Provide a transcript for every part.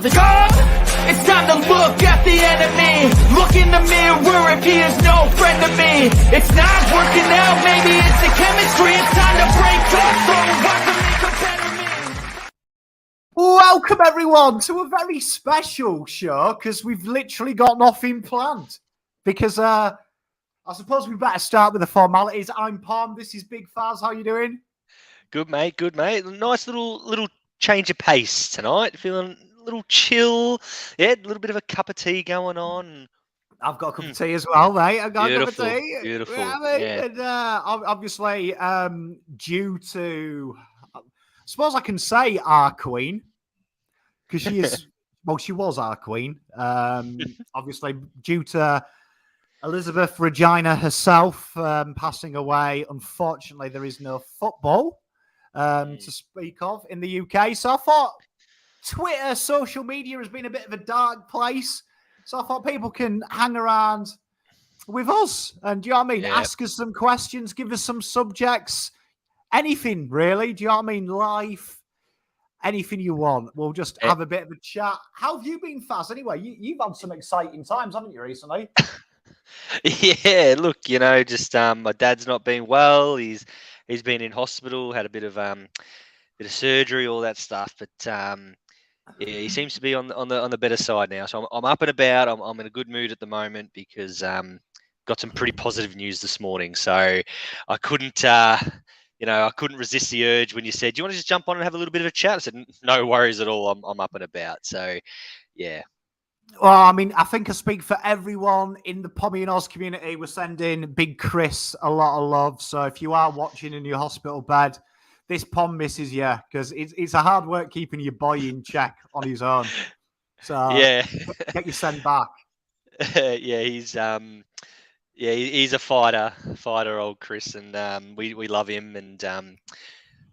the God. It's time to look at the enemy. Look in the mirror if he is no friend to me. It's not working out, maybe it's the chemistry. It's time to break up, so I can make a better me. Welcome everyone to a very special show because we've literally got nothing planned. Because I suppose we better start with the formalities. I'm Pom. This is Big Fazz. How you doing? Good, mate. Good, mate. Nice little change of pace tonight. Feeling a little chill. Yeah, a little bit of a cup of tea going on. I've got a cup of tea as well, mate. I've got Beautiful, a cup of tea. beautiful. Yeah. And, obviously, due to, I suppose I can say our queen, because she is, well, she was our queen. Obviously, due to Elizabeth Regina herself passing away, unfortunately, there is no football to speak of in the UK. So I thought Twitter, social media has been a bit of a dark place. So I thought people can hang around with us and, do you know what I mean? Yeah. Ask us some questions, give us some subjects, anything really. Do you know what I mean? Life, anything you want. We'll just have a bit of a chat. How have you been, Fazz? Anyway, you've had some exciting times, haven't you, recently? Yeah, look, just my dad's not been well. He's been in hospital, had a bit of surgery, all that stuff. But yeah, he seems to be on the better side now. So I'm up and about. I'm in a good mood at the moment because got some pretty positive news this morning. So I couldn't I couldn't resist the urge when you said, "Do you want to just jump on and have a little bit of a chat?" I said, "No worries at all. I'm up and about." So yeah. Well, I mean, I think I speak for everyone in the Pommy and Oz community. We're sending Big Chris a lot of love. So if you are watching in your hospital bed, this Pom misses you because it's a hard work keeping your boy in check on his own. So yeah, get you sent back. Yeah, he's a fighter, old Chris, and we love him. And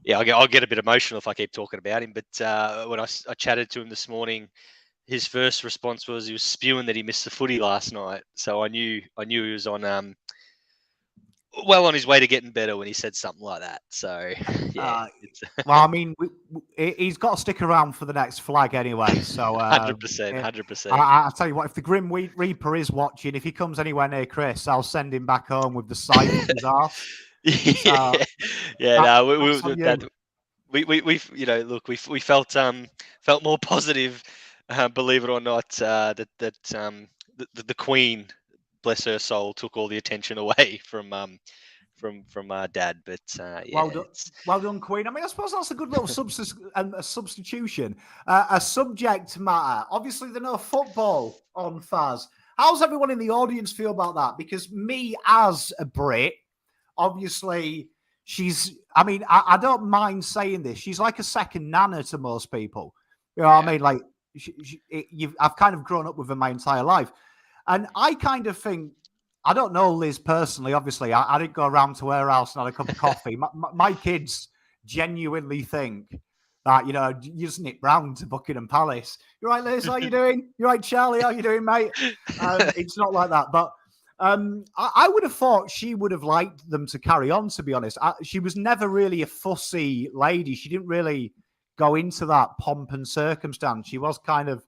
yeah, I'll get a bit emotional if I keep talking about him. But when I chatted to him this morning, his first response was he was spewing that he missed the footy last night. So I knew he was on well on his way to getting better when he said something like that. So yeah. Well, I mean, he's got to stick around for the next flag anyway. So 100%. I'll tell you what, if the Grim Reaper is watching, if he comes anywhere near Chris, I'll send him back home with the sight in his arse. We felt more positive. Believe it or not, that the Queen, bless her soul, took all the attention away from Dad. But yeah, well done, Queen. I mean, I suppose that's a good little substitution. A subject matter. Obviously, there's no football on Fazz. How's everyone in the audience feel about that? Because me, as a Brit, obviously, I mean, I don't mind saying this. She's like a second nana to most people. You know what I mean? Like, I've kind of grown up with her my entire life. And I kind of think, I don't know Liz personally, obviously. I didn't go around to her house and had a cup of coffee. My kids genuinely think that, you just nip round to Buckingham Palace. You're right, Liz, how you doing? You're right, Charlie, how you doing, mate? It's not like that. But I would have thought she would have liked them to carry on, to be honest. She was never really a fussy lady. She didn't really go into that pomp and circumstance. She was kind of,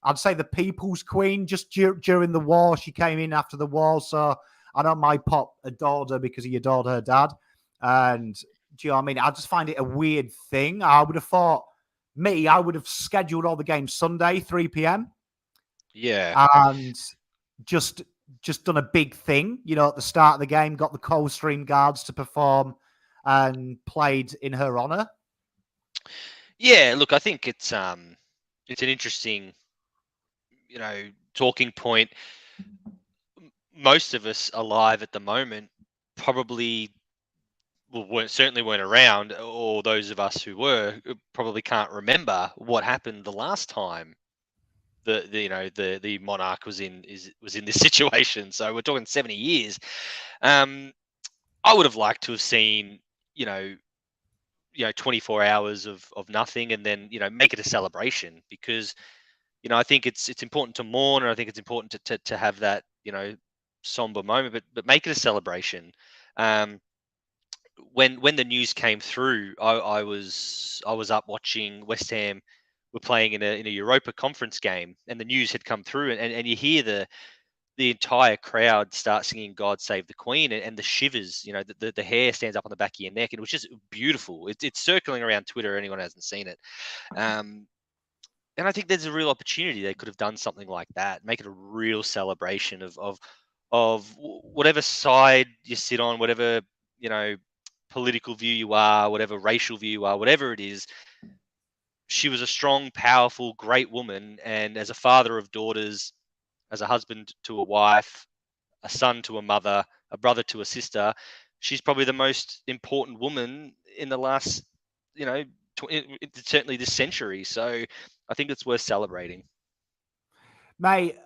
I'd say, the people's queen. Just during the war, she came in after the war. So I know my pop adored her because he adored her dad. And do you know what I mean? I just find it a weird thing. I would have thought, I would have scheduled all the games Sunday, 3 p.m. Yeah. And just done a big thing, at the start of the game, got the Coldstream Guards to perform and played in her honor. Yeah, look, I think it's an interesting, talking point. Most of us alive at the moment probably certainly weren't around, or those of us who were probably can't remember what happened the last time the monarch was in this situation. So we're talking 70 years. I would have liked to have seen 24 hours of nothing, and then make it a celebration, because I think it's important to mourn, and I think it's important to have that somber moment, but make it a celebration. When the news came through, I was up watching West Ham were playing in a Europa Conference game, and the news had come through, and you hear the entire crowd start singing "God Save the Queen," and the shivers, the hair stands up on the back of your neck, and it was just beautiful. It's circling around Twitter. Anyone who hasn't seen it, and I think there's a real opportunity. They could have done something like that, make it a real celebration of whatever side you sit on, whatever political view you are, whatever racial view you are, whatever it is. She was a strong, powerful, great woman, and as a father of daughters, as a husband to a wife, a son to a mother, a brother to a sister, she's probably the most important woman in the last, certainly this century. So I think it's worth celebrating. Mate,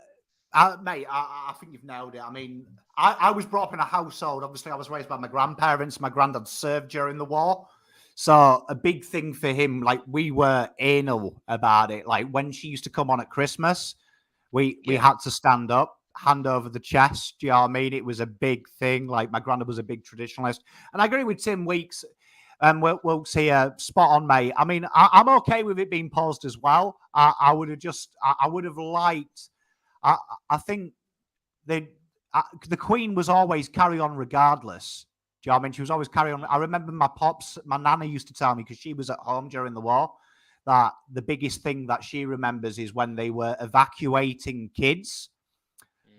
I think you've nailed it. I mean, I was brought up in a household. Obviously, I was raised by my grandparents. My granddad served during the war. So a big thing for him, like we were anal about it. Like when she used to come on at Christmas, we had to stand up, hand over the chest. Do you know what I mean? It was a big thing. Like my granddad was a big traditionalist. And I agree with Tim Weeks. Wilkes here, spot on, mate. I mean, I'm okay with it being paused as well. I would have liked. I think the Queen was always carry on regardless. Do you know what I mean? She was always carry on. I remember my nana used to tell me, because she was at home during the war, that the biggest thing that she remembers is when they were evacuating kids.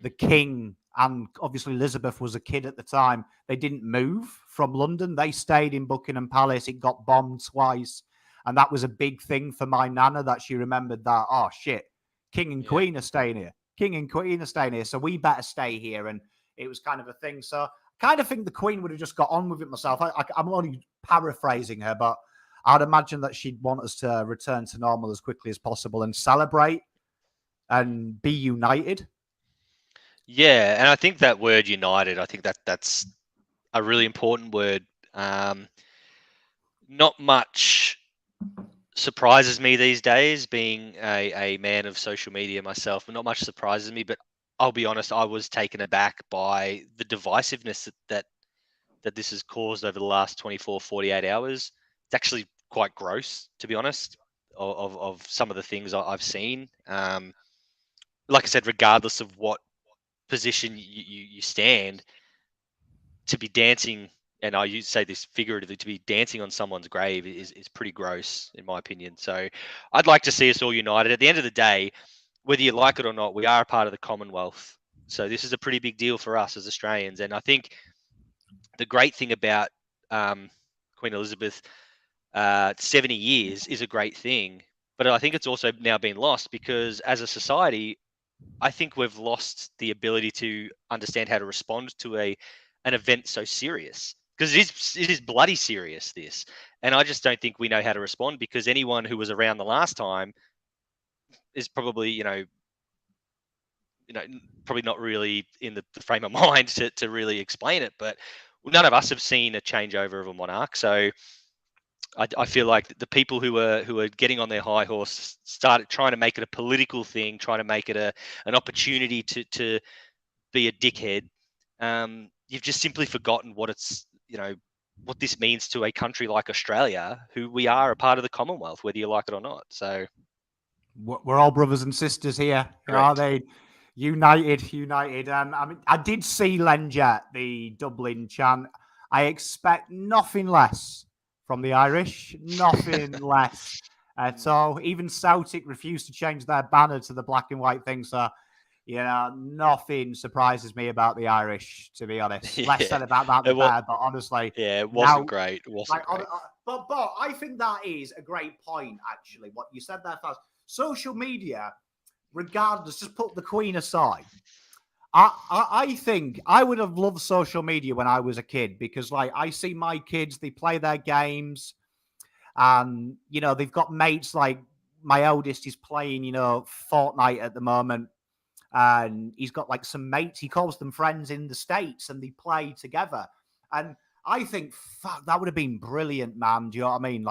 The King and obviously Elizabeth was a kid at the time. They didn't move from London. They stayed in Buckingham Palace. It got bombed twice. And that was a big thing for my nana, that she remembered that, oh, shit, King and Queen are staying here. King and Queen are staying here, so we better stay here. And it was kind of a thing. So I kind of think the Queen would have just got on with it myself. I'm only paraphrasing her, but I'd imagine that she'd want us to return to normal as quickly as possible and celebrate and be united. Yeah, and I think that word united, I think that's a really important word. Not much surprises me these days, being a man of social media myself. Not much surprises me, but I'll be honest, I was taken aback by the divisiveness that this has caused over the last 24, 48 hours. It's actually quite gross, to be honest, of some of the things I've seen. Like I said, regardless of what position you stand, to be dancing, and I say this figuratively, to be dancing on someone's grave is pretty gross, in my opinion. So I'd like to see us all united. At the end of the day, whether you like it or not, we are a part of the Commonwealth. So this is a pretty big deal for us as Australians. And I think the great thing about Queen Elizabeth, 70 years is a great thing. But I think it's also now been lost, because as a society, I think we've lost the ability to understand how to respond to an event so serious, because it is bloody serious, this. And I just don't think we know how to respond, because anyone who was around the last time is probably, probably not really in the frame of mind to really explain it. But none of us have seen a changeover of a monarch. So I feel like the people who are getting on their high horse started trying to make it a political thing, trying to make it an opportunity to be a dickhead. You've just simply forgotten what what this means to a country like Australia, who we are a part of the Commonwealth, whether you like it or not. So we're all brothers and sisters here. Are they united? I mean, I did see LyndenH, the Dublin chant. I expect nothing less from the Irish, nothing less at all. Even Celtic refused to change their banner to the black and white thing. So, nothing surprises me about the Irish, to be honest. Less said about that the better, but honestly. Yeah, it wasn't great. It wasn't great. But I think that is a great point, actually, what you said there, Fazz. Social media, regardless, just put the Queen aside. I think I would have loved social media when I was a kid, because I see my kids, they play their games, and they've got mates. Like my eldest is playing Fortnite at the moment, and he's got some mates, he calls them friends in the States, and they play together. And I think, fuck, that would have been brilliant, man. Do you know what I mean?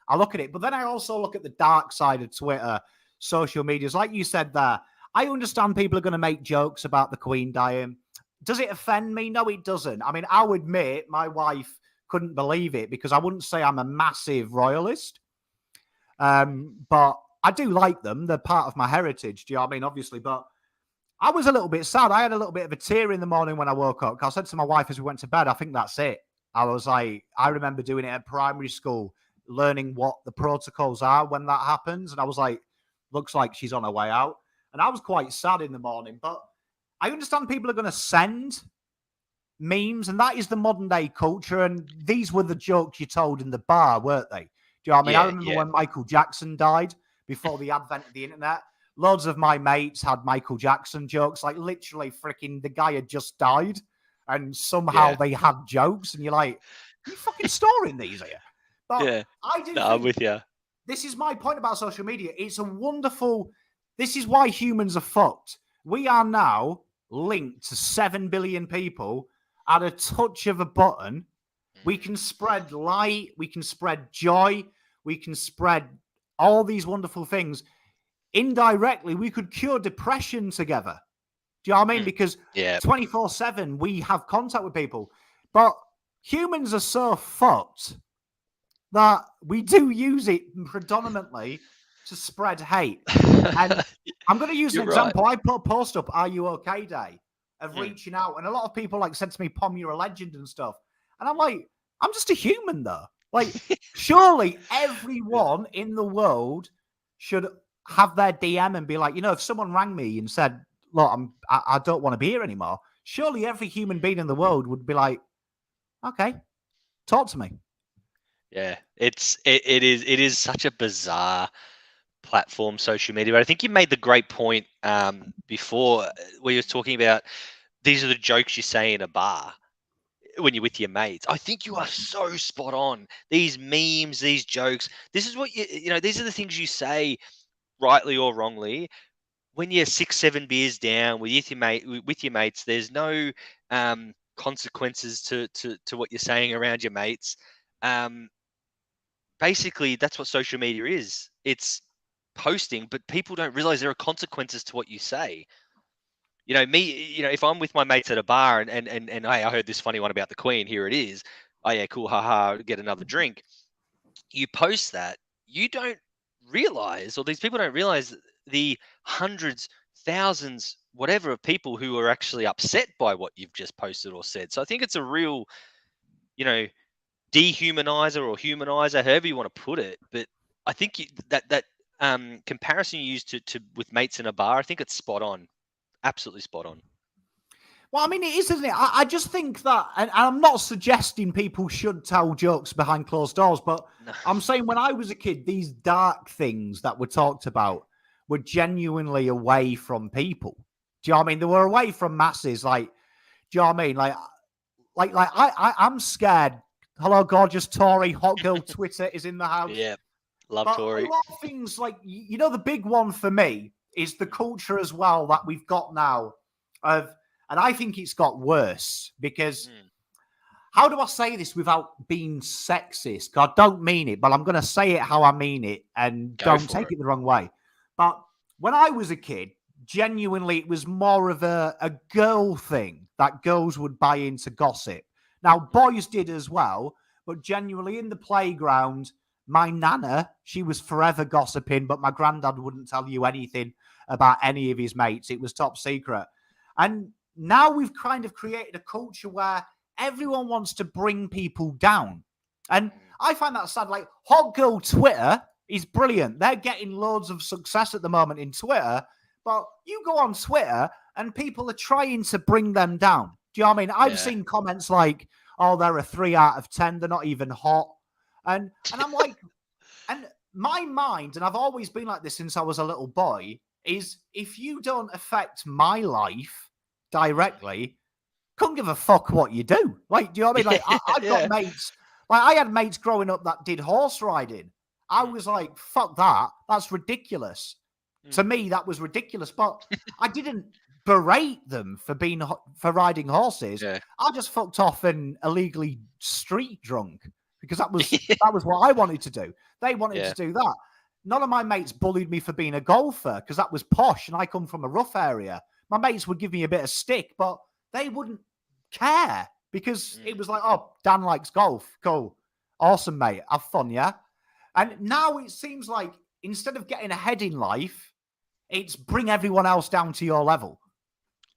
I look at it, but then I also look at the dark side of Twitter, social medias. Like you said there, I understand people are going to make jokes about the Queen dying. Does it offend me? No, it doesn't. I mean, I'll admit my wife couldn't believe it, because I wouldn't say I'm a massive royalist. But I do like them. They're part of my heritage. Do you know what I mean? Obviously, but I was a little bit sad. I had a little bit of a tear in the morning when I woke up. I said to my wife as we went to bed, I think that's it. I was like, I remember doing it at primary school, learning what the protocols are when that happens. And I was like, looks like she's on her way out. And I was quite sad in the morning, but I understand people are going to send memes, and that is the modern day culture. And these were the jokes you told in the bar, weren't they? Do you know what I mean? Yeah, I remember when Michael Jackson died before the advent of the internet. Loads of my mates had Michael Jackson jokes. Like literally, freaking the guy had just died, and somehow they had jokes, and you're like, "Are you fucking storing these here?" But I do. I'm with you. This is my point about social media. It's a wonderful. This is why humans are fucked. We are now linked to 7 billion people at a touch of a button. We can spread light. We can spread joy. We can spread all these wonderful things. Indirectly, we could cure depression together. Do you know what I mean? Because 24/7, we have contact with people. But humans are so fucked that we do use it predominantly to spread hate. And I'm going to use an example. Right. I put a post up, Are You Okay Day, of reaching out. And a lot of people like said to me, Pommy, you're a legend and stuff. And I'm like, I'm just a human though. Like, surely everyone in the world should have their DM and be like, if someone rang me and said, look, I don't want to be here anymore. Surely every human being in the world would be like, okay, talk to me. Yeah, it is such a bizarre platform, social media. But I think you made the great point before where you were talking about these are the jokes you say in a bar when you're with your mates. I think you are so spot on. These memes, these jokes, this is what these are the things you say, rightly or wrongly, when you're 6-7 beers down with your mates. There's no consequences to what you're saying around your mates. Basically, that's what social media is. It's posting, but people don't realize there are consequences to what you say. If I'm with my mates at a bar and hey, I heard this funny one about the Queen, here it is. Oh yeah, cool, haha, get another drink. You post that, you don't realize, or these people don't realize the hundreds, thousands, whatever of people who are actually upset by what you've just posted or said. So I think it's a real, dehumanizer or humanizer, however you want to put it. But I think that comparison you used to with mates in a bar, I think it's spot on. Absolutely spot on. Well, I mean, it is, isn't it? I just think that, and I'm not suggesting people should tell jokes behind closed doors, but no. I'm saying when I was a kid, these dark things that were talked about were genuinely away from people. Do you know what I mean? They were away from masses. Like, do you know what I mean? Like I'm scared. Hello, gorgeous Tory. Hot girl Twitter is in the house. Yeah, love Tory. A lot of things like, the big one for me is the culture as well that we've got now of, and I think it's got worse because how do I say this without being sexist? I don't mean it, but I'm going to say it how I mean it, and don't take it the wrong way. But when I was a kid, genuinely, it was more of a girl thing that girls would buy into gossip. Now, boys did as well, but genuinely in the playground, my nana, she was forever gossiping, but my granddad wouldn't tell you anything about any of his mates. It was top secret. And now we've kind of created a culture where everyone wants to bring people down. And I find that sad. Like, Hot Girl Twitter is brilliant. They're getting loads of success at the moment in Twitter. But you go on Twitter and people are trying to bring them down. Do you know what I mean? I've seen comments like, oh, they're a 3 out of 10. They're not even hot. And I'm like, and my mind, and I've always been like this since I was a little boy, is if you don't affect my life directly, couldn't give a fuck what you do. Like, do you know what I mean? Like, I've got mates. Like, I had mates growing up that did horse riding. I was like, fuck that. That's ridiculous. To me, that was ridiculous. But I didn't berate them for riding horses. Yeah. I just fucked off and illegally street drunk because that was what I wanted to do. They wanted to do that. None of my mates bullied me for being a golfer because that was posh and I come from a rough area. My mates would give me a bit of stick, but they wouldn't care because it was like, oh, Dan likes golf. Cool. Awesome, mate. Have fun, yeah? And now it seems like instead of getting ahead in life, it's bring everyone else down to your level.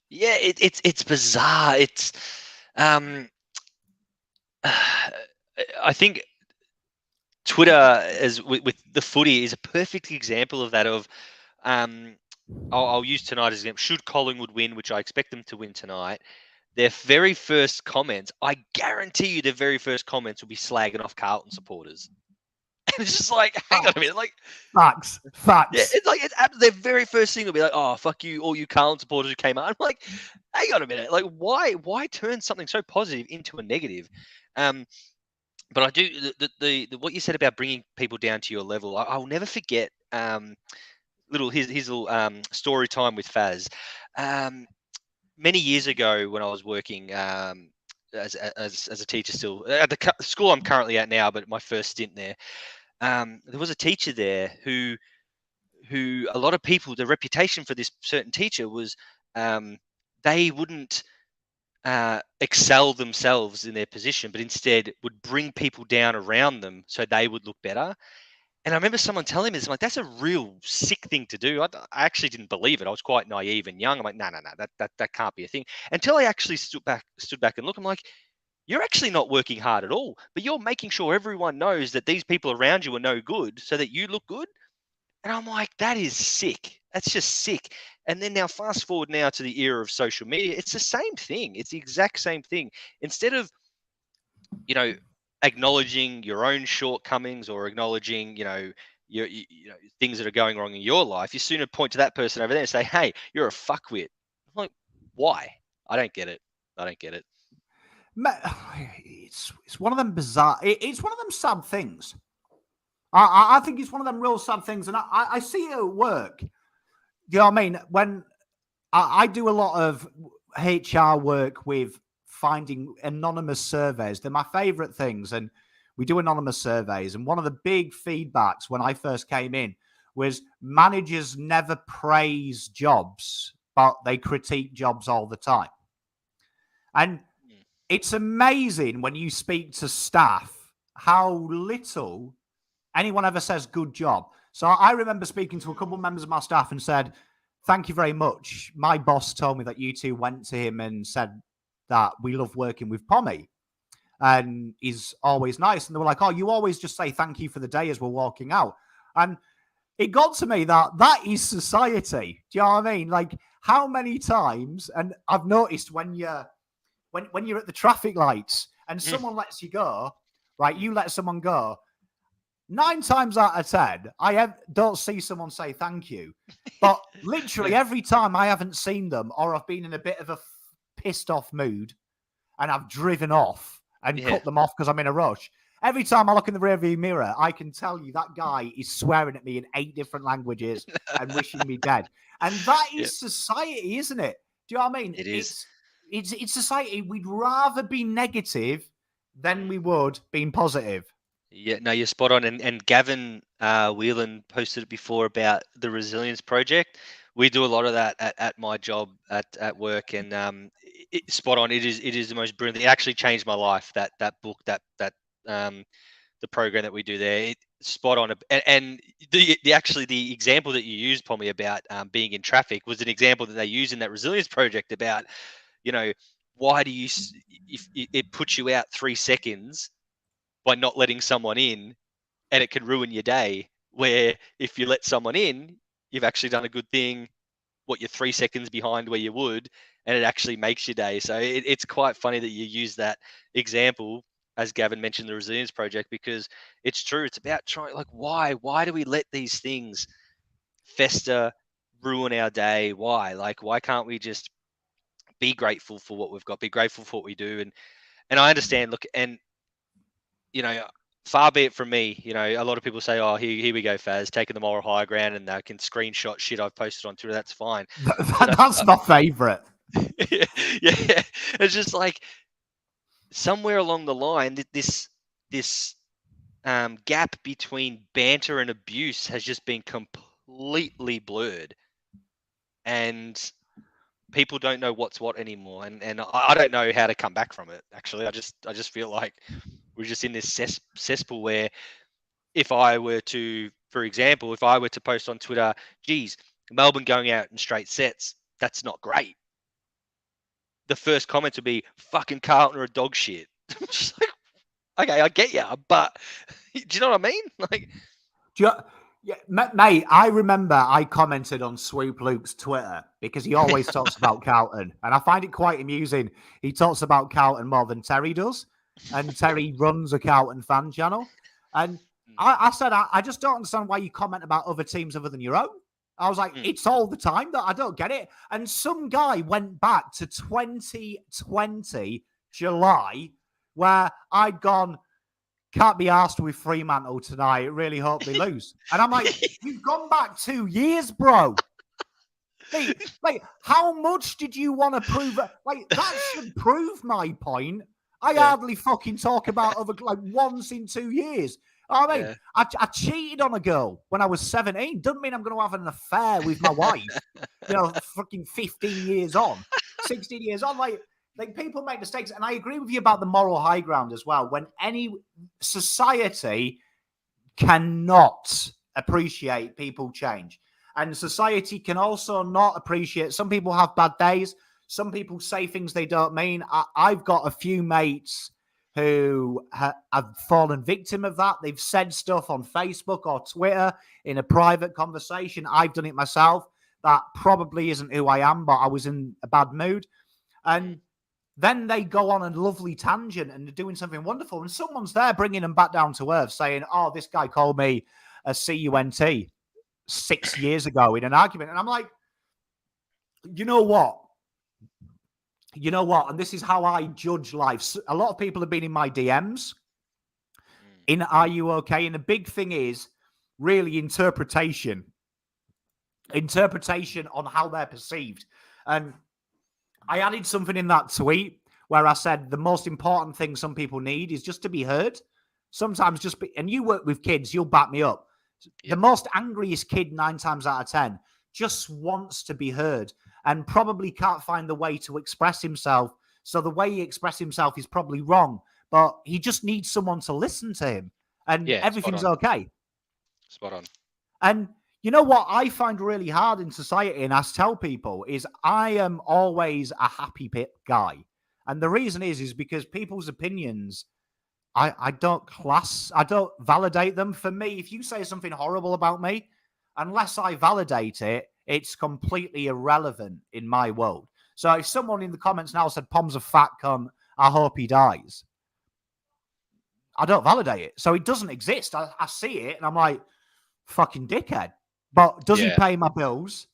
Yeah, it's bizarre. It's I think Twitter, as with the footy, is a perfect example of that. I'll use tonight as an example. Should Collingwood win, which I expect them to win tonight, their very first comments, I guarantee you, their very first comments will be slagging off Carlton supporters. And it's just like, hang on a minute, like facts. Yeah, it's like their very first thing will be like, oh, fuck you, all you Carlton supporters who came out. I'm like, hang on a minute, like why turn something so positive into a negative? But I do the what you said about bringing people down to your level. I'll never forget his little story time with Fazz. Many years ago, when I was working as a teacher, still at the school I'm currently at now, but my first stint there, there was a teacher there who a lot of people, the reputation for this certain teacher was they wouldn't excel themselves in their position, but instead would bring people down around them so they would look better. And I remember someone telling me this, I'm like, that's a real sick thing to do. I actually didn't believe it. I was quite naive and young. I'm like, no, that can't be a thing. Until I actually stood back and looked, I'm like, you're actually not working hard at all, but you're making sure everyone knows that these people around you are no good so that you look good. And I'm like, that is sick. That's just sick. And then now fast forward now to the era of social media, it's the same thing. It's the exact same thing. Instead of, acknowledging your own shortcomings or acknowledging, your things that are going wrong in your life, you sooner point to that person over there and say, hey, you're a fuckwit. I'm like, why? I don't get it. It's one of them bizarre. It's one of them sad things. I think it's one of them real sad things, and I see it at work. You know what I mean? When I do a lot of HR work with finding anonymous surveys, they're my favorite things, and we do anonymous surveys. And one of the big feedbacks when I first came in was managers never praise jobs, but they critique jobs all the time. And it's amazing when you speak to staff how little anyone ever says good job. So I remember speaking to a couple of members of my staff and said, thank you very much. My boss told me that you two went to him and said that we love working with Pommy and he's always nice. And they were like, oh, you always just say thank you for the day as we're walking out. And it got to me that is society. Do you know what I mean? Like how many times, and I've noticed when you're at the traffic lights and someone lets you go, right? You let someone go. 9 times out of 10, I don't see someone say thank you. But literally every time I haven't seen them or I've been in a bit of a pissed off mood and I've driven off and cut them off because I'm in a rush, every time I look in the rearview mirror, I can tell you that guy is swearing at me in 8 different languages and wishing me dead. And that is society, isn't it? Do you know what I mean? It is. It's society. We'd rather be negative than we would being positive. Yeah, no, you're spot on. And Gavin Whelan posted it before about the Resilience Project. We do a lot of that at my job at work, and spot on. It is the most brilliant. It actually changed my life. That book, the program that we do there, spot on. And the example that you used, Pommy, about being in traffic was an example that they use in that Resilience Project about, why do you if it puts you out 3 seconds by not letting someone in, and it can ruin your day, where if you let someone in, you've actually done a good thing, you're 3 seconds behind where you would, and it actually makes your day. So it's quite funny that you use that example, as Gavin mentioned, the Resilience Project, because it's true. It's about trying, like, why do we let these things fester, ruin our day? Why can't we just be grateful for what we've got, be grateful for what we do? And I understand, look, and far be it from me, a lot of people say, oh, here we go, Fazz, taking the moral high ground, and they can screenshot shit I've posted on Twitter. That's fine. That's my favorite. Yeah. It's just like somewhere along the line, this gap between banter and abuse has just been completely blurred. And people don't know what's what anymore. And I don't know how to come back from it, actually. I just feel like we're just in this cesspool where if I were to for example, if I were to post on Twitter, geez, Melbourne going out in straight sets, that's not great. The first comment would be, fucking Carlton are a dog shit. Just like, okay, I get you, but do you know what I mean? Like, yeah, mate, I remember I commented on Swoop Luke's Twitter because he always talks about Carlton, and I find it quite amusing. He talks about Carlton more than Terry does, and Terry runs a Carlton fan channel. And I said, I just don't understand why you comment about other teams other than your own. I was like, it's all the time that I don't get it. And some guy went back to 2020 July, where I'd gone, can't be arsed with Fremantle tonight. Really hope they lose. And I'm like, you've gone back 2 years, bro. Like, how much did you want to prove? Like, that should prove my point. I hardly fucking talk about other, like, once in 2 years. I mean, I cheated on a girl when I was 17. Doesn't mean I'm going to have an affair with my wife. Fucking 15 years on, 16 years on. Like people make mistakes. And I agree with you about the moral high ground as well. When any society cannot appreciate people change. And society can also not appreciate. Some people have bad days. Some people say things they don't mean. I've got a few mates who have fallen victim of that. They've said stuff on Facebook or Twitter in a private conversation. I've done it myself. That probably isn't who I am, but I was in a bad mood. And then they go on a lovely tangent and they're doing something wonderful. And someone's there bringing them back down to earth saying, oh, this guy called me a cunt 6 years ago in an argument. And I'm like, you know what? And this is how I judge life. A lot of people have been in my DMs in Are You Okay? And the big thing is really interpretation on how they're perceived. And I added something in that tweet where I said the most important thing some people need is just to be heard. Sometimes and you work with kids, you'll back me up. Yep. The most angriest kid 9 times out of 10 just wants to be heard and probably can't find the way to express himself. So the way he expresses himself is probably wrong, but he just needs someone to listen to him and everything's okay. Spot on. And you know what I find really hard in society, and I tell people, is I am always a happy pit guy. And the reason is because people's opinions, I don't validate them. For me, if you say something horrible about me, unless I validate it, it's completely irrelevant in my world. So if someone in the comments now said, Pom's a fat cunt, I hope he dies, I don't validate it. So it doesn't exist. I see it and I'm like, fucking dickhead. But does he pay my bills?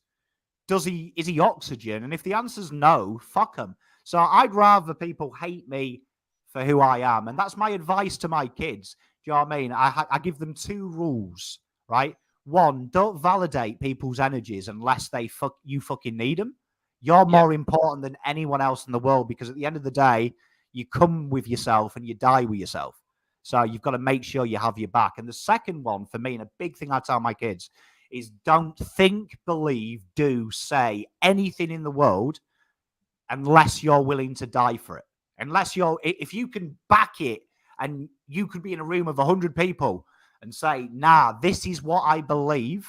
Is he oxygen? And if the answer's no, fuck him. So I'd rather people hate me for who I am. And that's my advice to my kids. Do you know what I mean? I give them 2 rules, right? 1, don't validate people's energies unless you fucking need them. You're more important than anyone else in the world because at the end of the day, you come with yourself and you die with yourself. So you've got to make sure you have your back. And the second one for me, and a big thing I tell my kids, is don't think, believe, do, say anything in the world unless you're willing to die for it. If you can back it and you could be in a room of 100 people and say, nah, this is what I believe,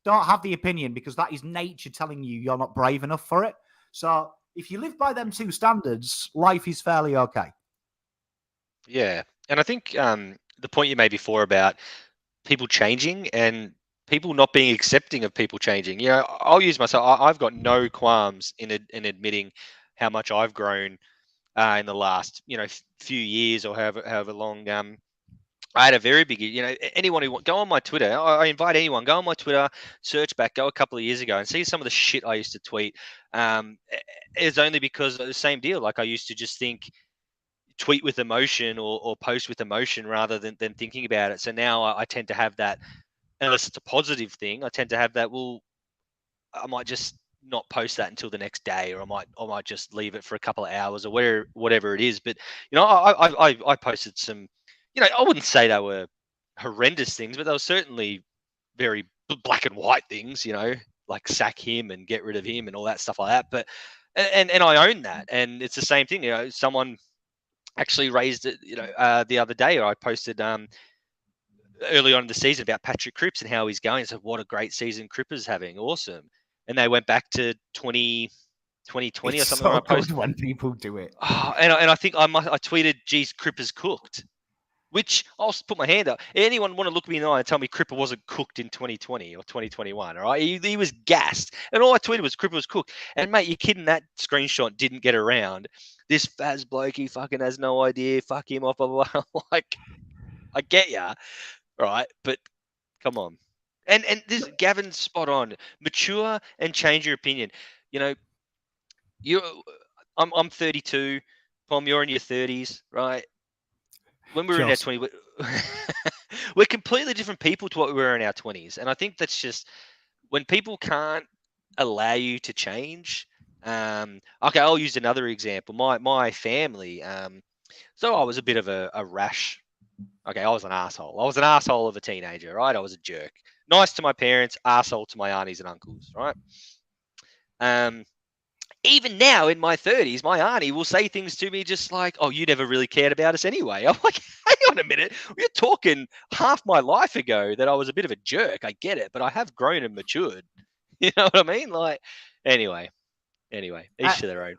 don't have the opinion because that is nature telling you you're not brave enough for it. So if you live by them 2 standards, life is fairly okay. Yeah. And I think the point you made before about people changing and people not being accepting of people changing, I'll use myself. I've got no qualms in admitting how much I've grown in the last, few years or however long. I had a very big, anyone who go on my Twitter, I invite anyone, go on my Twitter, search back, go a couple of years ago and see some of the shit I used to tweet. It's only because of the same deal. Like I used to just tweet with emotion or post with emotion rather than thinking about it. So now I tend to have that, unless it's a positive thing, I tend to have that, well, I might just not post that until the next day, or I might just leave it for a couple of hours or whatever it is. But, I posted some, I wouldn't say they were horrendous things, but they were certainly very black and white things, like sack him and get rid of him and all that stuff like that. But, and I own that. And it's the same thing, someone actually raised it, the other day, or I posted, early on in the season about Patrick Cripps and how he's going. So what a great season Cripps having. Awesome. And they went back to 2020 or It's something. so I posted. good when people do it. Oh, and I think I tweeted, geez, Cripps cooked. Which I'll put my hand up. Anyone want to look me in the eye and tell me Cripper wasn't cooked in 2020 or 2021? All right, he was gassed, and all I tweeted was Cripper was cooked. And mate, you're kidding? That screenshot didn't get around. This Fazz bloke, he fucking has no idea. Fuck him off. Blah, blah, blah. Like, I get ya, right? But come on. And this Gavin's spot on. Mature and change your opinion. You know, I'm 32. Pom, you're in your 30s, right? When we were in our 20s, we're completely different people to what we were in our 20s. And I think that's just when people can't allow you to change. Okay, I'll use another example. My family, so I was a bit of a rash. Okay, I was an asshole. I was an asshole of a teenager, right? I was a jerk. Nice to my parents, asshole to my aunties and uncles, right? Even now in my 30s, my auntie will say things to me just like, oh, you never really cared about us anyway. I'm like, hang on a minute. We're talking half my life ago that I was a bit of a jerk. I get it, but I have grown and matured. You know what I mean? Like, anyway, each to their own.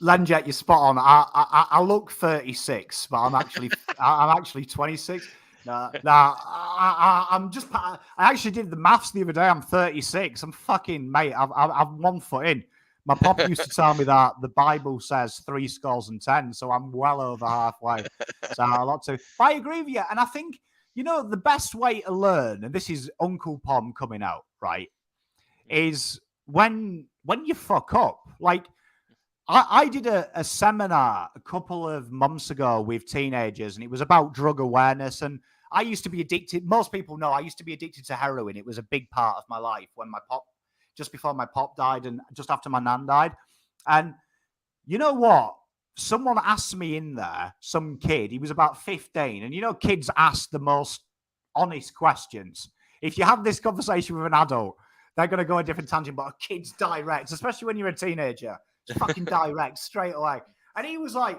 LyndenH, you're spot on. I look 36, but I'm actually 26. I'm just. I actually did the maths the other day. I'm 36. I'm fucking mate. I'm 1 foot in. My pop used to tell me that the Bible says 3 scores and 10, so I'm well over halfway. So a lot to. But I agree with you, and I think the best way to learn, and this is Uncle Pom coming out, right, is when you fuck up. Like I did a seminar a couple of months ago with teenagers, and it was about drug awareness. And I used to be addicted. Most people know I used to be addicted to heroin. It was a big part of my life when just before my pop died and just after my nan died. And you know what? Someone asked me in there, some kid, he was about 15. And kids ask the most honest questions. If you have this conversation with an adult, they're going to go a different tangent, but a kid's direct, especially when you're a teenager. It's fucking direct straight away. And he was like,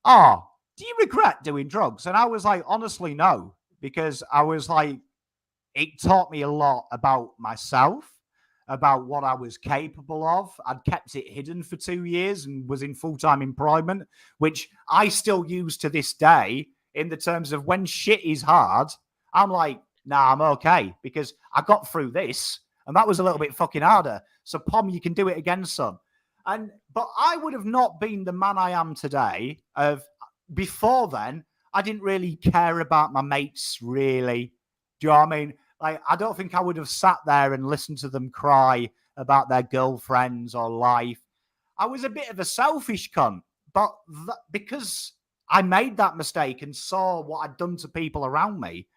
oh, do you regret doing drugs? And I was like, honestly, no, because I was like, it taught me a lot about myself, about what I was capable of. I'd kept it hidden for 2 years and was in full-time employment, which I still use to this day in the terms of when shit is hard, I'm like, nah, I'm okay because I got through this and that was a little bit fucking harder. So Pom, you can do it again, son. But I would have not been the man I am today. Before then, I didn't really care about my mates, really. Do you know what I mean? Like, I don't think I would have sat there and listened to them cry about their girlfriends or life. I was a bit of a selfish cunt, but because I made that mistake and saw what I'd done to people around me,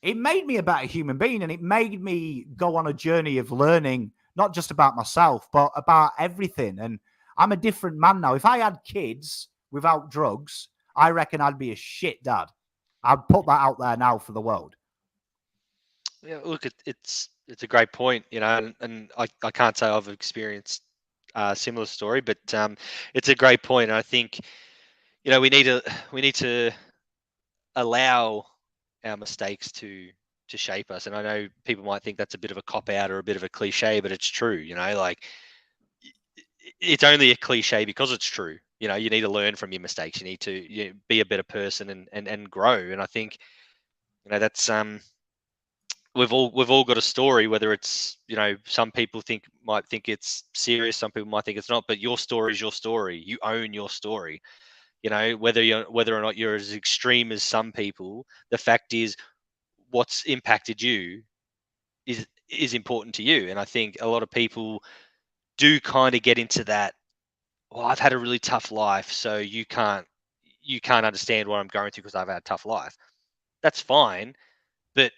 it made me a better human being, and it made me go on a journey of learning, not just about myself, but about everything. And I'm a different man now. If I had kids without drugs, I reckon I'd be a shit dad. I'd put that out there now for the world. Yeah, look, it's a great point, and I can't say I've experienced a similar story, but it's a great point. And I think, we need to allow our mistakes to shape us. And I know people might think that's a bit of a cop out or a bit of a cliche, but it's true. Like it's only a cliche because it's true. You need to learn from your mistakes. You need to be a better person and grow. And I think that's we've all got a story, whether it's, some people might think it's serious, some people might think it's not, but your story is your story. You own your story. Whether or not you're as extreme as some people, the fact is what's impacted you is important to you. And I think a lot of people do kind of get into that, well, I've had a really tough life, so you can't understand what I'm going through because I've had a tough life. That's fine, but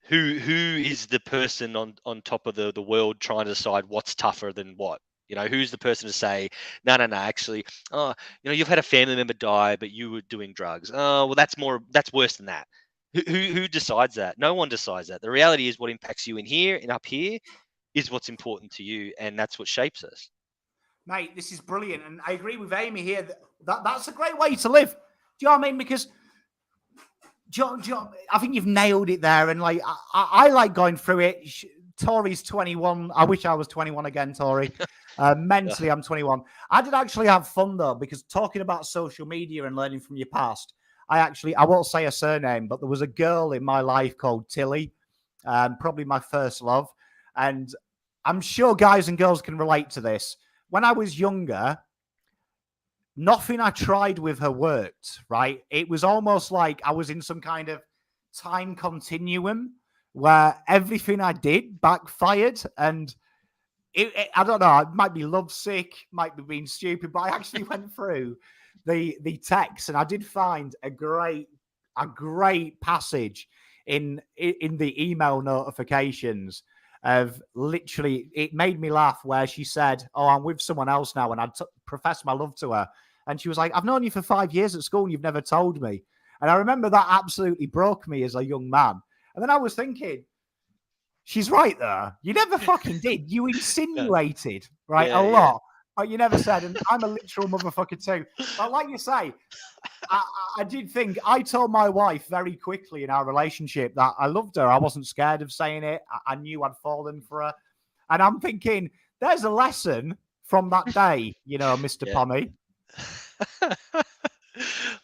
who is the person on top of the world trying to decide what's tougher than what? Who's the person to say, no, actually, you've had a family member die, but you were doing drugs. Oh, well, that's worse than that. Who decides that? No one decides that. The reality is what impacts you in here and up here is what's important to you, and that's what shapes us. Mate, this is brilliant, and I agree with Amy here. That's a great way to live. Do you know what I mean? Because I think you've nailed it there. And like, I like going through it. Tori's 21. I wish I was 21 again, Tori. Mentally, I'm 21. I did actually have fun though, because talking about social media and learning from your past, I won't say a surname, but there was a girl in my life called Tilly, probably my first love. And I'm sure guys and girls can relate to this. When I was younger, nothing I tried with her worked, right? It was almost like I was in some kind of time continuum where everything I did backfired. And I don't know, I might be lovesick, might be being stupid, but I actually went through the text and I did find a great passage in the email notifications of literally, it made me laugh, where she said, "Oh, I'm with someone else now," and I professed my love to her. And she was like, "I've known you for 5 years at school and you've never told me." And I remember that absolutely broke me as a young man. And then I was thinking, she's right there. You never fucking did. You insinuated, right, a lot. But you never said, and I'm a literal motherfucker too. But like you say, I did think, I told my wife very quickly in our relationship that I loved her. I wasn't scared of saying it. I knew I'd fallen for her. And I'm thinking, there's a lesson from that day, Mr. Pommy.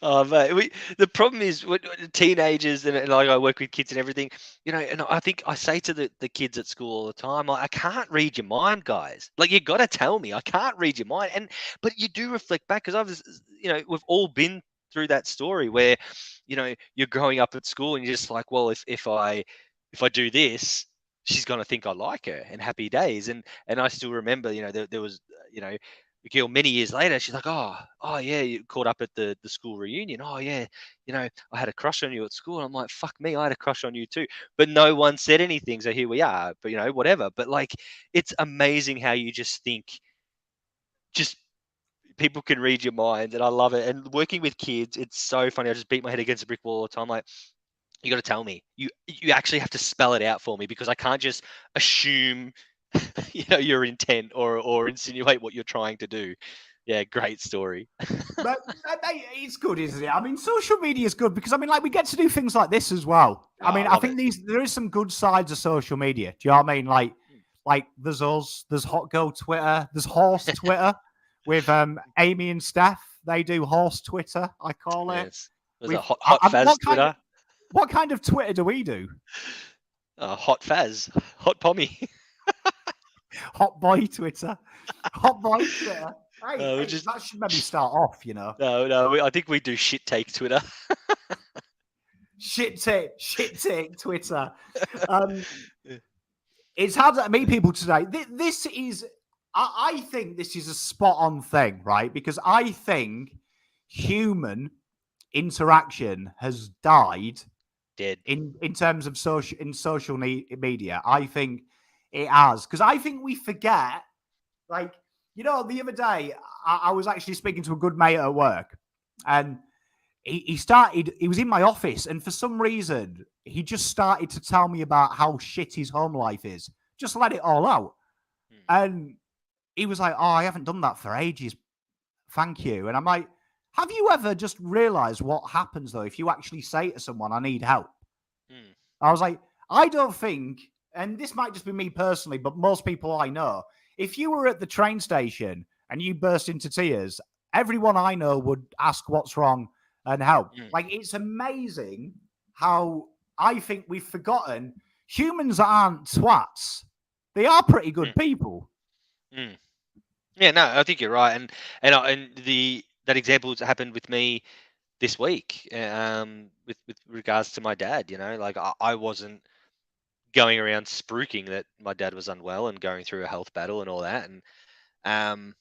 Oh mate, the problem is with teenagers and like I work with kids and everything, and I think I say to the kids at school all the time, I can't read your mind, guys. Like, you got to tell me I can't read your mind. But you do reflect back, because we've all been through that story where, you're growing up at school and you're just like, well, if I do this, she's gonna think I like her, and happy days. And I still remember, there was, a girl many years later, she's like, oh yeah, you caught up at the school reunion. Oh yeah, I had a crush on you at school. And I'm like, fuck me, I had a crush on you too. But no one said anything, so here we are. But whatever. But like, it's amazing how you just think, just people can read your mind, and I love it. And working with kids, it's so funny. I just beat my head against a brick wall all the time. Like, you got to tell me. You actually have to spell it out for me, because I can't just assume your intent or insinuate what you're trying to do. Yeah, great story. But it's good, isn't it? I mean, social media is good because, we get to do things like this as well. I think there is some good sides of social media. Do you know what I mean? Like there's us, there's Hot Girl Twitter, there's Horse Twitter with Amy and Steph. They do Horse Twitter, I call it. There's a hot Fazz Twitter. What kind of Twitter do we do? Hot Fazz, Hot Pommy. Hot boy Twitter. Hot boy Twitter. Hey, that should maybe start off, No, I think we do shit take Twitter. shit take Twitter. It's hard to meet people today. This is, I think this is a spot on thing, right? Because I think human interaction has died. Dead. In terms of social media. I think it has, because I think we forget, like, the other day, I was actually speaking to a good mate at work, and he was in my office, and for some reason, he just started to tell me about how shit his home life is. Just let it all out. And he was like, "Oh, I haven't done that for ages. Thank you." And I'm like, have you ever just realized what happens, though, if you actually say to someone, "I need help"? I was like, I don't think, and this might just be me personally, but most people I know, if you were at the train station and you burst into tears, everyone I know would ask what's wrong and help. Like, it's amazing how I think we've forgotten humans aren't twats. They are pretty good people. Yeah, no, I think you're right. And that example happened with me this week, with regards to my dad. Like, I wasn't going around spruiking that my dad was unwell and going through a health battle and all that. And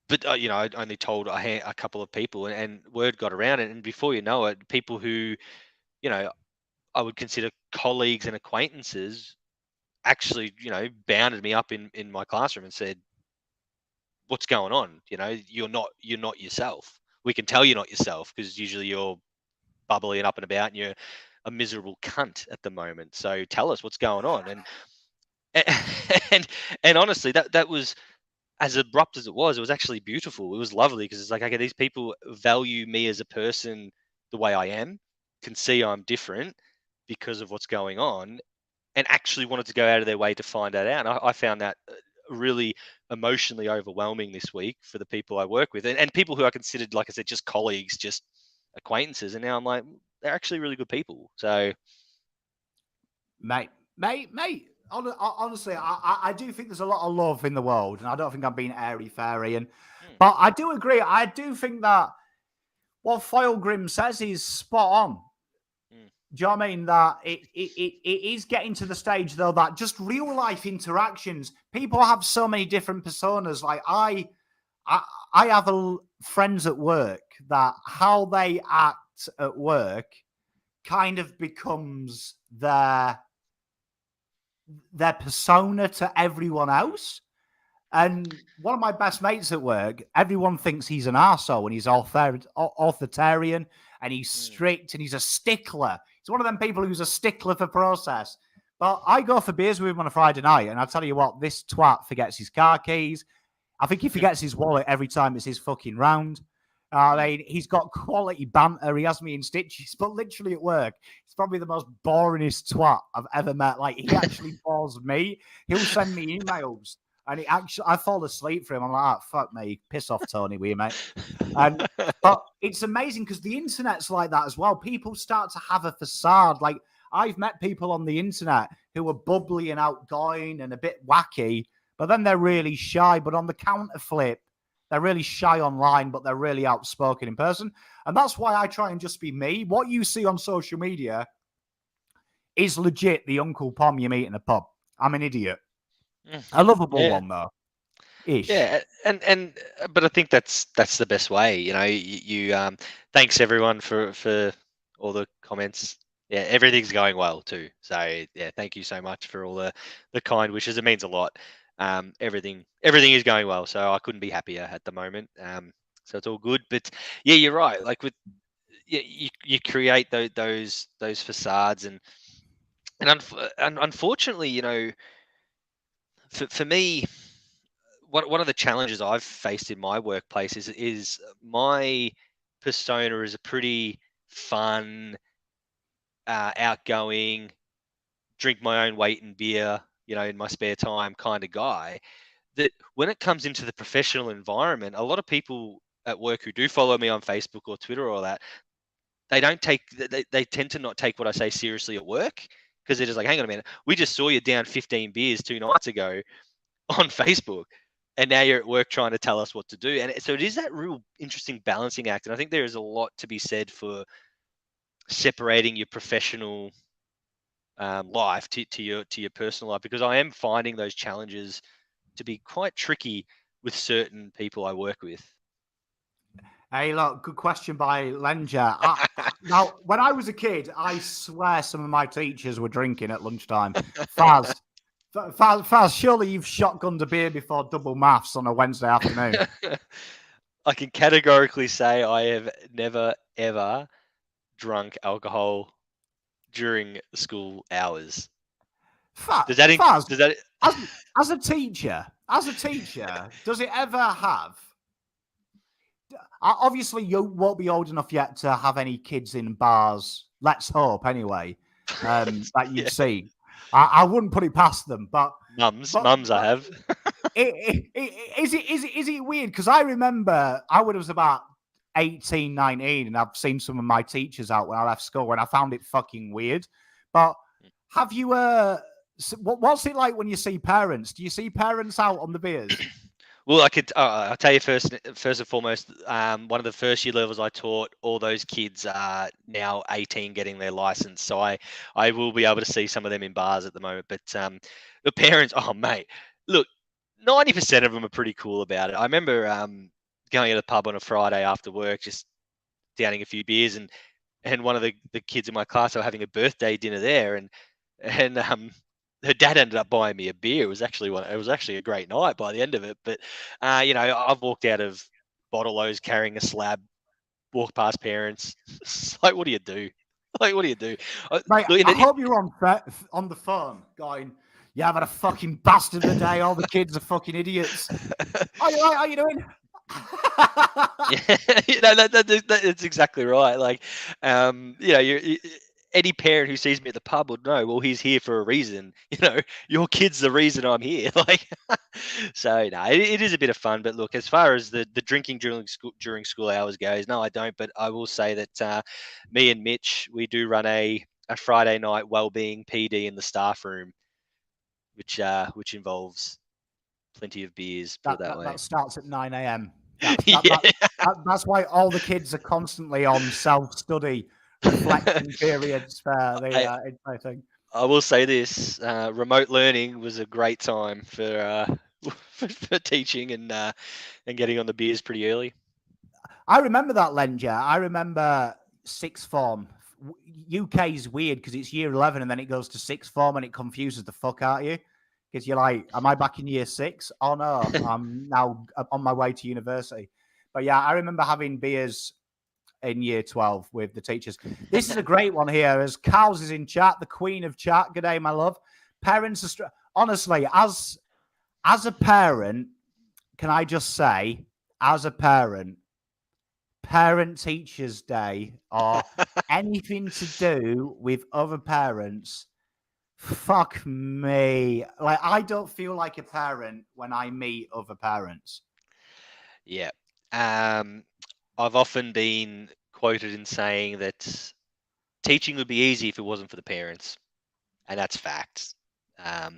but I only told a couple of people, and word got around. And before you know it, people who I would consider colleagues and acquaintances actually bounded me up in my classroom and said, "What's going on? You're not yourself. We can tell you're not yourself, because usually you're bubbly and up and about, and you're a miserable cunt at the moment. So tell us what's going on." And honestly, that was, as abrupt as it was actually beautiful. It was lovely, because it's like, okay, these people value me as a person the way I am, can see I'm different because of what's going on, and actually wanted to go out of their way to find that out. And I found that really emotionally overwhelming this week for the people I work with, and people who I considered, like I said, just colleagues, just acquaintances. And now I'm like, they're actually really good people. So, mate. Honestly, I do think there's a lot of love in the world, and I don't think I'm being airy-fairy. But I do agree. I do think that what Foilgrim says is spot on. Do you know what I mean? That it is getting to the stage, though, that just real-life interactions, people have so many different personas. Like, I have friends at work that how they act at work kind of becomes their persona to everyone else. And one of my best mates at work, everyone thinks he's an arsehole and he's authoritarian and he's strict and he's a stickler. He's one of them people who's a stickler for process. But I go for beers with him on a Friday night, and I tell you what, this twat forgets his car keys. I think he forgets his wallet every time it's his fucking round. I mean, he's got quality banter. He has me in stitches, but literally at work, he's probably the most boringest twat I've ever met. Like, he actually bores me. He'll send me emails, and I fall asleep for him. I'm like, fuck me, piss off, Tony, will you, mate? But it's amazing because the internet's like that as well. People start to have a facade. Like, I've met people on the internet who are bubbly and outgoing and a bit wacky, but then they're really shy. But on the counter flip, they're really shy online, but they're really outspoken in person. And that's why I try and just be me. What you see on social media is legit the Uncle Pom you meet in a pub. I'm an idiot. A lovable one, though. Ish. Yeah, but I think that's the best way. You know, you thanks everyone for all the comments. Yeah, everything's going well too. So yeah, thank you so much for all the kind wishes. It means a lot. Everything is going well, so I couldn't be happier at the moment. So it's all good. But yeah, you're right. Like you create those facades, and unfortunately, you know, for me, one of the challenges I've faced in my workplace is my persona is a pretty fun, outgoing, drink my own weight in beer, you know, in my spare time kind of guy. That when it comes into the professional environment, a lot of people at work who do follow me on Facebook or Twitter or all that, they tend to not take what I say seriously at work, because they're just like, hang on a minute, we just saw you down 15 beers 2 nights ago on Facebook, and now you're at work trying to tell us what to do. And so it is that real interesting balancing act. And I think there is a lot to be said for separating your professional life to your personal life, because I am finding those challenges to be quite tricky with certain people I work with. Hey, look, good question by LyndenH. Now, when I was a kid, I swear some of my teachers were drinking at lunchtime. Fazz, surely you've shotgunned a beer before double maths on a Wednesday afternoon. I can categorically say I have never, ever drunk alcohol during school hours. Fazz, as a teacher, does it ever have? Obviously, you won't be old enough yet to have any kids in bars. Let's hope, anyway, that you've seen. I wouldn't put it past them, but mums, I have. Is it weird? Because I remember I was about 18, 19, and I've seen some of my teachers out when I left school, and I found it fucking weird. But have you? What's it like when you see parents? Do you see parents out on the beers? Well, I'll tell you first and foremost, one of the first year levels I taught, all those kids are now 18 getting their license. So I will be able to see some of them in bars at the moment. But the parents, oh, mate, look, 90% of them are pretty cool about it. I remember going to the pub on a Friday after work, just downing a few beers, and one of the kids in my class were having a birthday dinner there, and her dad ended up buying me a beer. It was actually a great night by the end of it. But you know, I've walked out of Bottle-O's carrying a slab, walked past parents. It's like, what do you do? Like, what do you do? Mate, I hope you're on the phone going, "Yeah, I've had a fucking bastard of the day. All the kids are fucking idiots." How you doing? Yeah, that's exactly right. Like, any parent who sees me at the pub would know. Well, he's here for a reason. Your kid's the reason I'm here. Like, so no, it is a bit of fun. But look, as far as the drinking during school hours goes, no, I don't. But I will say that me and Mitch, we do run a Friday night wellbeing PD in the staff room, which involves plenty of beers. Put it that way. That starts at 9 a.m. Yeah. That's why all the kids are constantly on self-study reflection periods for the entire thing. I will say this: remote learning was a great time for teaching and getting on the beers pretty early. I remember that, LyndenH. I remember sixth form. UK is weird because it's year 11 and then it goes to sixth form and it confuses the fuck out of you. Because you're like, am I back in year 6? Oh, no, I'm now on my way to university. But yeah, I remember having beers in year 12 with the teachers. This is a great one here as Carlz is in chat, the queen of chat. Good day, my love. Parents are... Honestly, as a parent, can I just say, as a parent teachers day or anything to do with other parents, fuck me. Like, I don't feel like a parent when I meet other parents. Yeah. I've often been quoted in saying that teaching would be easy if it wasn't for the parents. And that's facts. I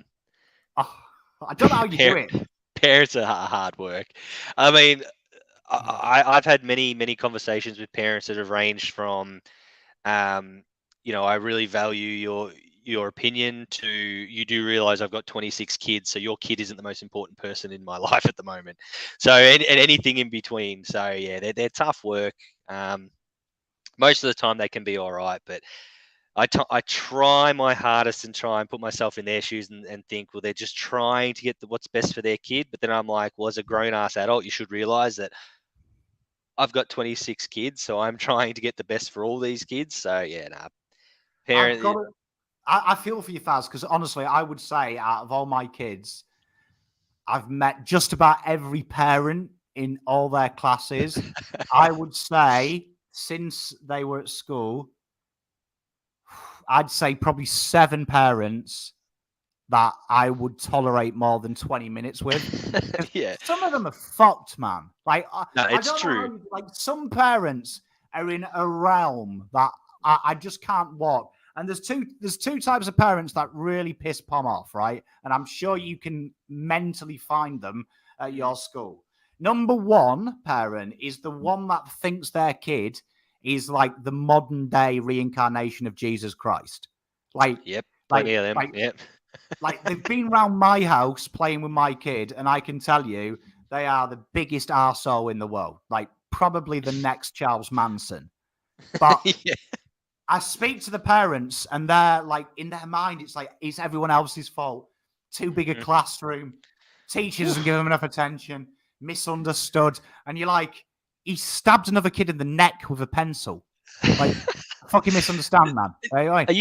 don't know how you do it. Parents are hard work. I mean, I've had many conversations with parents that have ranged from, I really value your opinion to you do realize I've got 26 kids, so your kid isn't the most important person in my life at the moment. So and anything in between. So yeah, they're tough work. Most of the time they can be all right, but I try my hardest and try and put myself in their shoes and think, well, they're just trying to get what's best for their kid. But then I'm like, well, as a grown-ass adult, you should realize that I've got 26 kids, so I'm trying to get the best for all these kids. So yeah, I feel for you, Fazz, because honestly, I would say out of all my kids, I've met just about every parent in all their classes. I would say since they were at school, I'd say probably 7 parents that I would tolerate more than 20 minutes with. Yeah. Some of them are fucked, man. Like, no, it's I don't true. know, like, some parents are in a realm that I just can't walk. And there's two types of parents that really piss Pom off, right? And I'm sure you can mentally find them at your school. Number one parent is the one that thinks their kid is like the modern day reincarnation of Jesus Christ. Like, yep, plenty of them. Yep. Like, they've been around my house playing with my kid, and I can tell you they are the biggest arsehole in the world. Like, probably the next Charles Manson. But yeah. I speak to the parents, and they're like, in their mind, it's like, it's everyone else's fault. Too big a classroom. Teacher doesn't give them enough attention. Misunderstood. And you're like, he stabbed another kid in the neck with a pencil. Like, fucking misunderstand, man. Are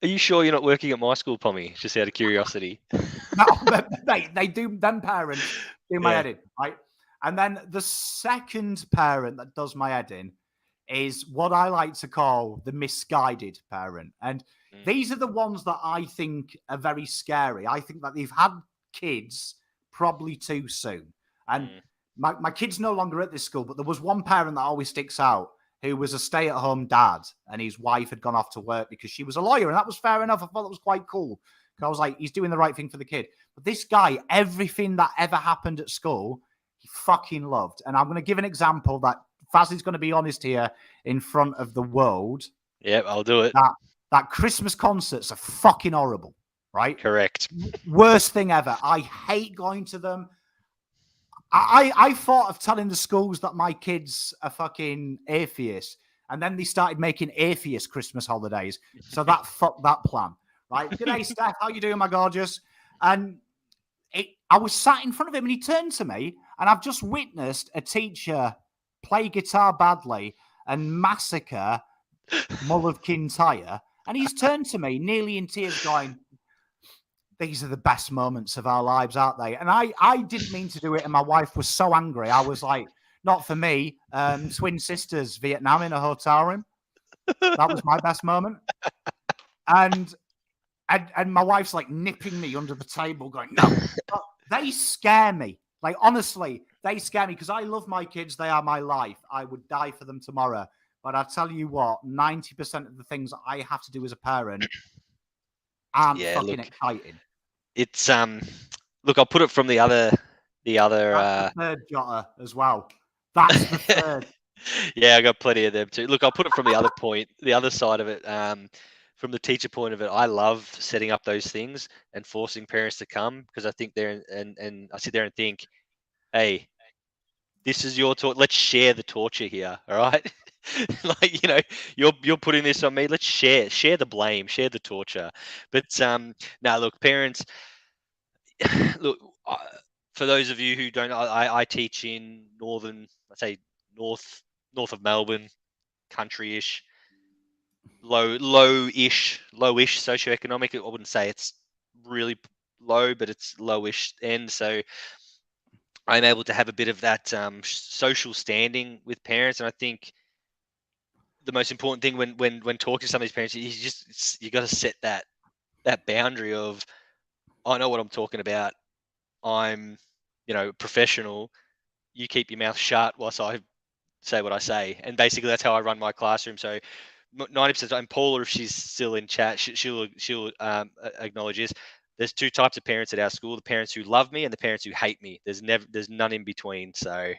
you sure you're not working at my school, Pommy? Just out of curiosity. No, they do. Them parents do my head in, right? And then the second parent that does my head in is what I like to call the misguided parent. And these are the ones that I think are very scary. I think that they've had kids probably too soon. And my kid's no longer at this school, but there was one parent that always sticks out who was a stay-at-home dad, and his wife had gone off to work because she was a lawyer, and that was fair enough. I thought that was quite cool. I was like, he's doing the right thing for the kid. But this guy, everything that ever happened at school, he fucking loved. And I'm going to give an example that Fazz is going to be honest here in front of the world. Yep, I'll do it. That Christmas concerts are fucking horrible, right? Correct. Worst thing ever. I hate going to them. I thought of telling the schools that my kids are fucking atheists, and then they started making atheist Christmas holidays. So that fucked that plan, right? Good day, Steph. How you doing, my gorgeous? And I was sat in front of him, and he turned to me, and I've just witnessed a teacher play guitar badly and massacre Mull of Kintyre, and he's turned to me, nearly in tears, going, these are the best moments of our lives, aren't they? And I didn't mean to do it, and my wife was so angry. I was like, Not for me. Twin sisters, Vietnam in a hotel room. That was my best moment. And my wife's like nipping me under the table, going, "No." They scare me. Like, honestly, they scare me because I love my kids. They are my life. I would die for them tomorrow. But I tell you what, 90% of the things I have to do as a parent aren't fucking exciting. It's look, I'll put it from the other That's the third Jota as well. That's the third. Yeah, I got plenty of them too. Look, I'll put it from the other point, the other side of it. From the teacher point of it, I love setting up those things and forcing parents to come because I think and I sit there and think, hey, this is your torture. Let's share the torture here. All right. Like, you're putting this on me. Let's share the blame, share the torture. But now look, parents, look, for those of you who don't, I teach in north of Melbourne, country-ish, low-ish socioeconomic. I wouldn't say it's really low, but it's lowish end. So I'm able to have a bit of that social standing with parents, and I think the most important thing when talking to some of these parents, you got to set that boundary of, I know what I'm talking about. I'm professional. You keep your mouth shut whilst I say what I say, and basically that's how I run my classroom. So 90%, and Paula, if she's still in chat, she'll acknowledge this. There's two types of parents at our school: the parents who love me and the parents who hate me. There's none in between. So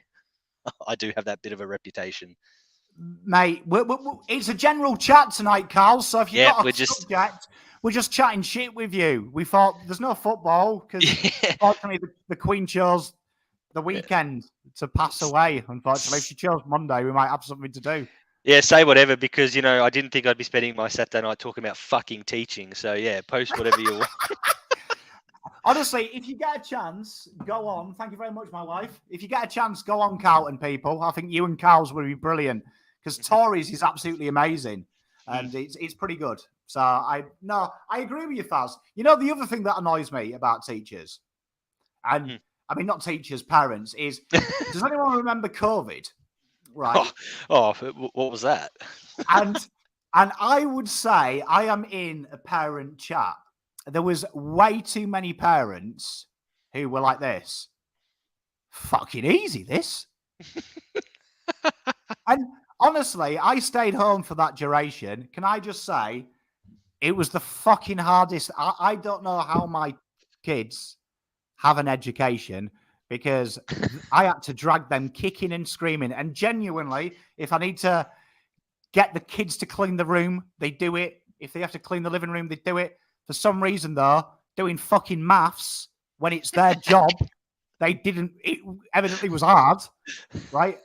I do have that bit of a reputation. Mate, it's a general chat tonight, Carl. So if you've got a subject, we're just chatting shit with you. We thought there's no football because unfortunately the Queen chose the weekend to pass away. Unfortunately, if she chose Monday, we might have something to do. Yeah, say whatever, because I didn't think I'd be spending my Saturday night talking about fucking teaching. So yeah, post whatever you want. Honestly, if you get a chance, go on. Thank you very much, my wife. If you get a chance, go on, Carlton, people. I think you and Carl's will be brilliant because Tories is absolutely amazing and it's pretty good. So I agree with you, Fazz. The other thing that annoys me about teachers, and I mean not teachers, parents, is does anyone remember COVID? Right. Oh, what was that? and I would say I am in a parent chat. There was way too many parents who were like this. Fucking easy, this. And honestly, I stayed home for that duration. Can I just say, it was the fucking hardest. I don't know how my kids have an education because I had to drag them kicking and screaming. And genuinely, if I need to get the kids to clean the room, they do it. If they have to clean the living room, they do it. For some reason, though, doing fucking maths when it's their job, they didn't. It evidently was hard, right?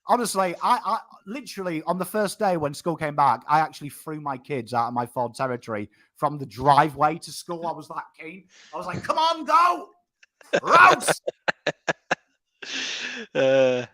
Honestly, I literally, on the first day when school came back, I actually threw my kids out of my Ford territory from the driveway to school. I was that keen. I was like, come on, go! Rouse!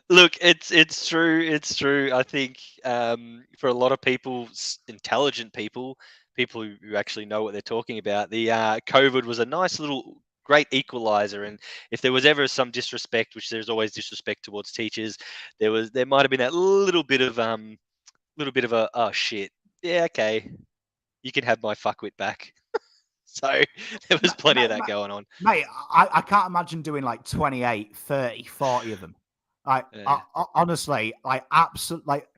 Look, it's true. It's true. I think for a lot of people, intelligent people who actually know what they're talking about, the COVID was a nice little great equalizer. And if there was ever some disrespect, which there's always disrespect towards teachers, there might have been that little bit of a oh shit, yeah, okay, you can have my fuckwit back. So there was plenty of that going on. Mate, I can't imagine doing like 28, 30, 40 of them. Like, yeah. Honestly, like, absolutely, like,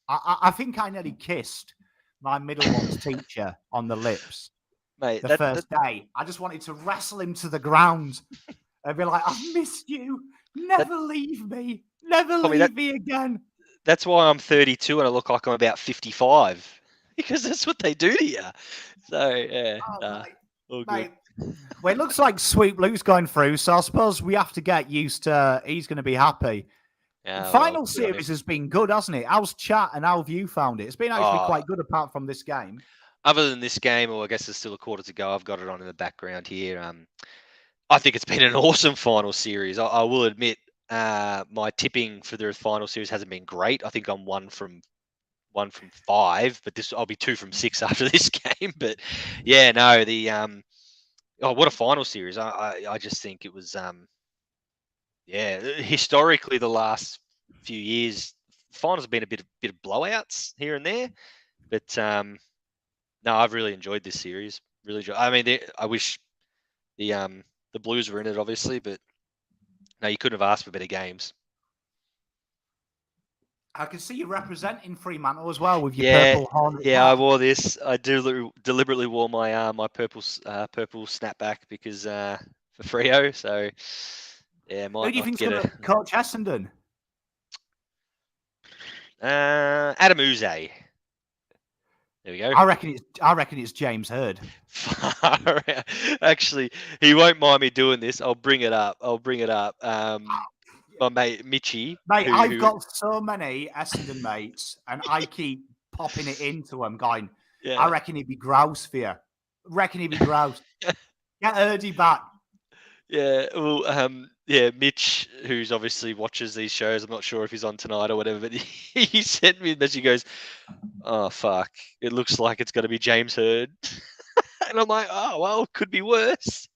I think I nearly kissed my middle one's teacher on the lips. Mate, the first day. I just wanted to wrestle him to the ground and be like, I've missed you. Never leave me. Never leave me again. That's why I'm 32 and I look like I'm about 55. Because that's what they do to you. So, yeah. All good. Well, it looks like Sweet Blue's going through, so I suppose we have to get used to he's going to be happy. Yeah, Final series has been good, hasn't it? How's chat and how have you found it? It's been actually quite good apart from this game. Other than this game, or I guess there's still a quarter to go, I've got it on in the background here. I think it's been an awesome final series. I will admit my tipping for the final series hasn't been great. I think I'm one from 5, but I'll be 2 from 6 after this game. But yeah, no, what a final series. I just think it was historically the last few years, finals have been a bit of blowouts here and there. But no, I've really enjoyed this series. Really enjoyed. I mean, I wish the Blues were in it, obviously, but no, you couldn't have asked for better games. I can see you representing Fremantle as well with your purple horn. Yeah, I wore this. I deliberately wore my my purple snapback because for Freo. So yeah, Who do you think's going to coach Essendon? Adam Uze. There we go. I reckon it's James Hird. Actually, he won't mind me doing this. I'll bring it up. My mate Mitchie. Mate, I've got so many Essendon mates, and I keep popping it into them, going, yeah. I reckon he'd be grouse for you. Get Hirdy back. Yeah, well, yeah, Mitch, who's obviously watches these shows, I'm not sure if he's on tonight or whatever, but he sent me a message. He goes, oh, fuck, it looks like it's going to be James Hird. And I'm like, oh, well, it could be worse.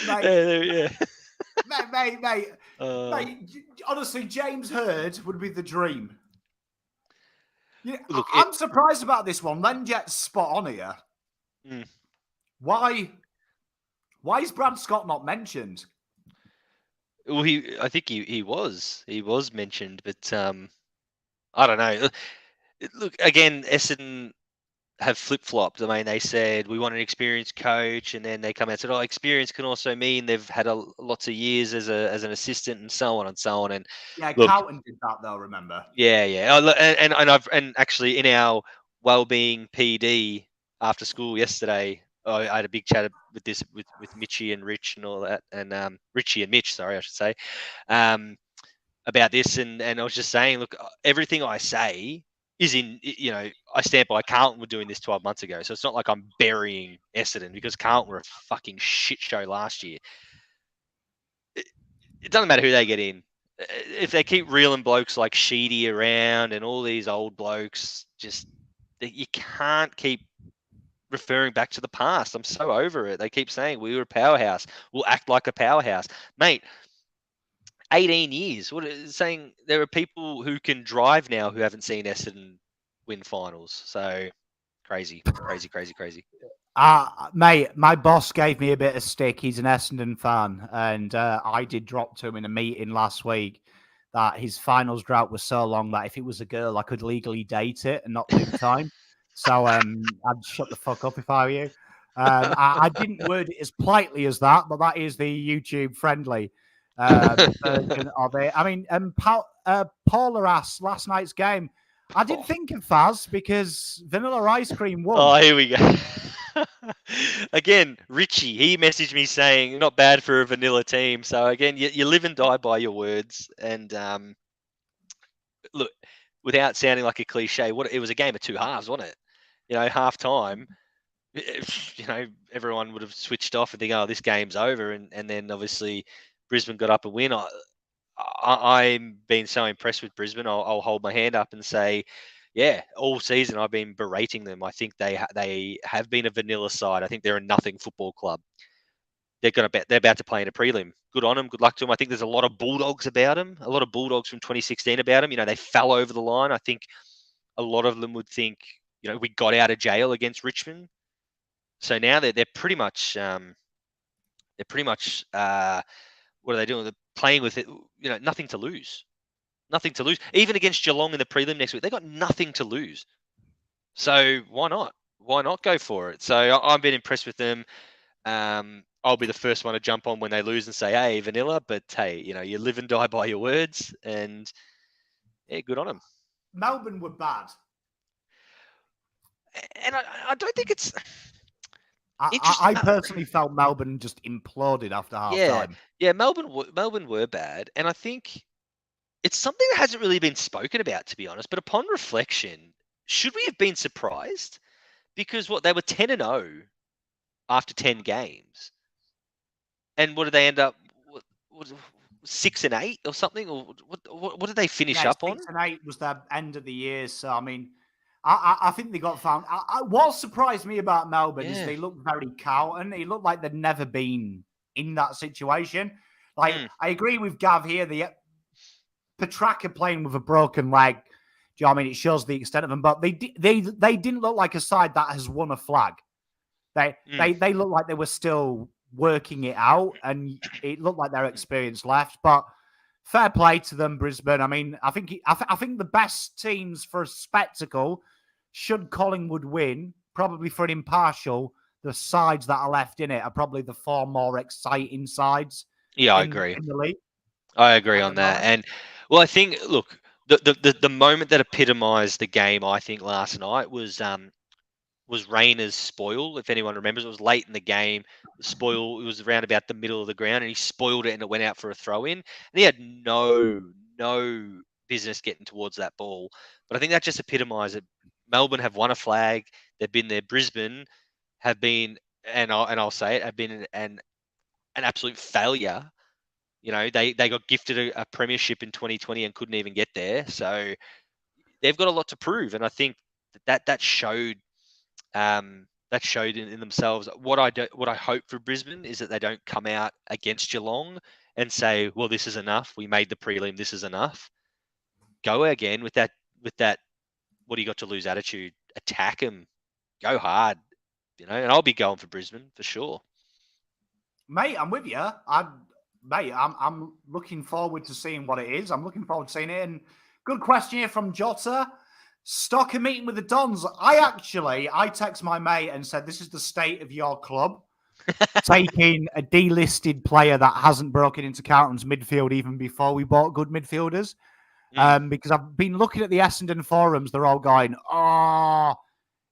Mate, yeah. Mate, honestly, James Hird would be the dream. Yeah, look, I'm surprised about this one. LyndenH's spot on here. Mm. Why is Brad Scott not mentioned? Well, I think he was mentioned, but I don't know. Look, again, Essendon have flip-flopped. I mean, they said we want an experienced coach, and then they come out and said, "Oh, experience can also mean they've had lots of years as an assistant, and so on and so on." And yeah, Carlton did that though. Remember? Yeah. And actually in our wellbeing PD after school yesterday, I had a big chat with Mitchie and Rich and all that, and Richie and Mitch, sorry, I should say, about this, and I was just saying, look, everything I say is in, I stand by. Carlton were doing this 12 months ago, so it's not like I'm burying Essendon, because Carlton were a fucking shit show last year. It doesn't matter who they get in. If they keep reeling blokes like Sheedy around and all these old blokes, you can't keep referring back to the past. I'm so over it. They keep saying we were a powerhouse. We'll act like a powerhouse. Mate, 18 years. Saying there are people who can drive now who haven't seen Essendon win finals. So crazy. Mate, my boss gave me a bit of stick. He's an Essendon fan, and I did drop to him in a meeting last week that his finals drought was so long that if it was a girl, I could legally date it and not lose time. So I'd shut the fuck up if I were you. I didn't word it as politely as that, but that is the YouTube friendly version of it. I mean, Paula asked last night's game. I didn't think of Fazz because Vanilla Ice Cream won. Oh, here we go. Again, Richie, he messaged me saying, not bad for a vanilla team. So again, you live and die by your words. And look, without sounding like a cliche, it was a game of two halves, wasn't it? Half time, everyone would have switched off and think, oh, this game's over. And then obviously Brisbane got up and win. I'm been so impressed with Brisbane. I'll hold my hand up and say, yeah, all season I've been berating them. I think they have been a vanilla side. I think they're a nothing football club. They're about to play in a prelim. Good on them. Good luck to them. I think there's a lot of Bulldogs about them. A lot of Bulldogs from 2016 about them. They fell over the line. I think a lot of them would think, we got out of jail against Richmond. So now they're pretty much what are they doing? They're playing with it. Nothing to lose. Nothing to lose. Even against Geelong in the prelim next week, they got nothing to lose. So why not? Why not go for it? So I've been impressed with them. I'll be the first one to jump on when they lose and say, hey, vanilla. But hey, you live and die by your words. And yeah, good on them. Melbourne were bad. And I don't think it's... I personally felt Melbourne just imploded after half time. Yeah, Melbourne were bad. And I think it's something that hasn't really been spoken about, to be honest. But upon reflection, should we have been surprised? Because they were 10-0 after 10 games. And what did they end up? 6-8 or something? Or what did they finish up on? 6-8 was the end of the year. So, I mean, I think they got found. What surprised me about Melbourne is they looked very Carlton. It looked like they'd never been in that situation. I agree with Gav here. Petrarca playing with a broken leg, do you know what I mean? It shows the extent of them. But they didn't look like a side that has won a flag. They look like they were still working it out, and it looked like their experience left. But fair play to them, Brisbane. I mean, I think the best teams for a spectacle, should Collingwood win, probably for an impartial, the sides that are left in it are probably the 4 more exciting sides. Yeah, I agree. In the league. I agree on that. And well, I think, look, the moment that epitomised the game, I think, last night was Rayner's spoil. If anyone remembers, it was late in the game. The spoil, it was around about the middle of the ground, and he spoiled it, and it went out for a throw in. And he had no business getting towards that ball. But I think that just epitomised it. Melbourne have won a flag. They've been there. Brisbane have been, and I'll say it, have been an absolute failure. You know, they got gifted a premiership in 2020 and couldn't even get there. So they've got a lot to prove, and I think that showed. That showed in themselves. What I hope for Brisbane is that they don't come out against Geelong and say, "Well, this is enough. We made the prelim. This is enough." Go again with that. What do you got to lose attitude? Attack them. Go hard. You know, and I'll be going for Brisbane for sure. Mate, I'm with you. I'm looking forward to seeing what it is. I'm looking forward to seeing it. And good question here from Jota. Stock a meeting with the Dons. I text my mate and said, this is the state of your club. Taking a delisted player that hasn't broken into Carlton's midfield even before we bought good midfielders. Because I've been looking at the Essendon forums. They're all going,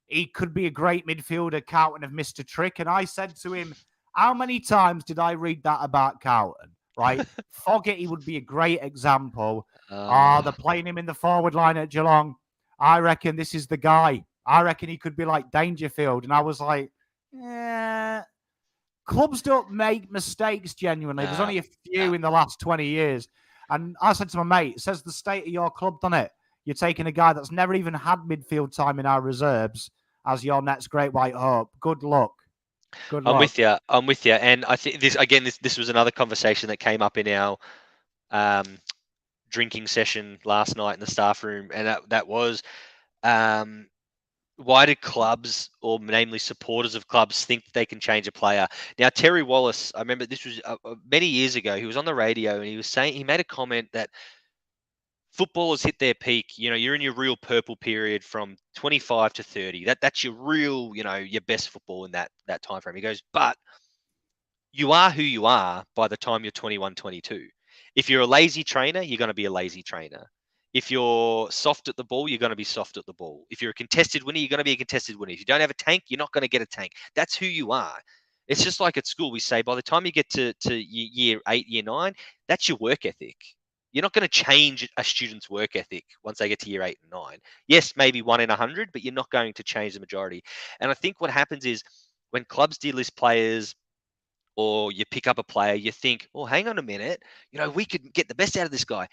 he could be a great midfielder. Carlton have missed a trick. And I said to him, how many times did I read that about Carlton? Right? Fogarty would be a great example. They're playing him in the forward line at Geelong. I reckon this is the guy. I reckon he could be like Dangerfield. And I was like, clubs don't make mistakes genuinely. There's only a few in the last 20 years. And I said to my mate, it says the state of your club, doesn't it? You're taking a guy that's never even had midfield time in our reserves as your next great white hope. Good luck. Good luck. I'm with you. And I think this was another conversation that came up in our drinking session last night in the staff room, and that was why do clubs, or namely supporters of clubs, think they can change a player? Now, Terry Wallace, I remember this was many years ago. He was on the radio and he made a comment that footballers hit their peak. You know, you're in your real purple period from 25 to 30. That's your real, your best football in that time frame. He goes, but you are who you are by the time you're 21, 22. If you're a lazy trainer, you're going to be a lazy trainer. If you're soft at the ball, you're going to be soft at the ball. If you're a contested winner, you're going to be a contested winner. If you don't have a tank, you're not going to get a tank. That's who you are. It's just like at school, we say by the time you get to year 8, year 9, that's your work ethic. You're not going to change a student's work ethic once they get to year 8 and 9. Yes, maybe 1 in 100, but you're not going to change the majority. And I think what happens is when clubs delist players, or you pick up a player, you think, oh, hang on a minute, we could get the best out of this guy.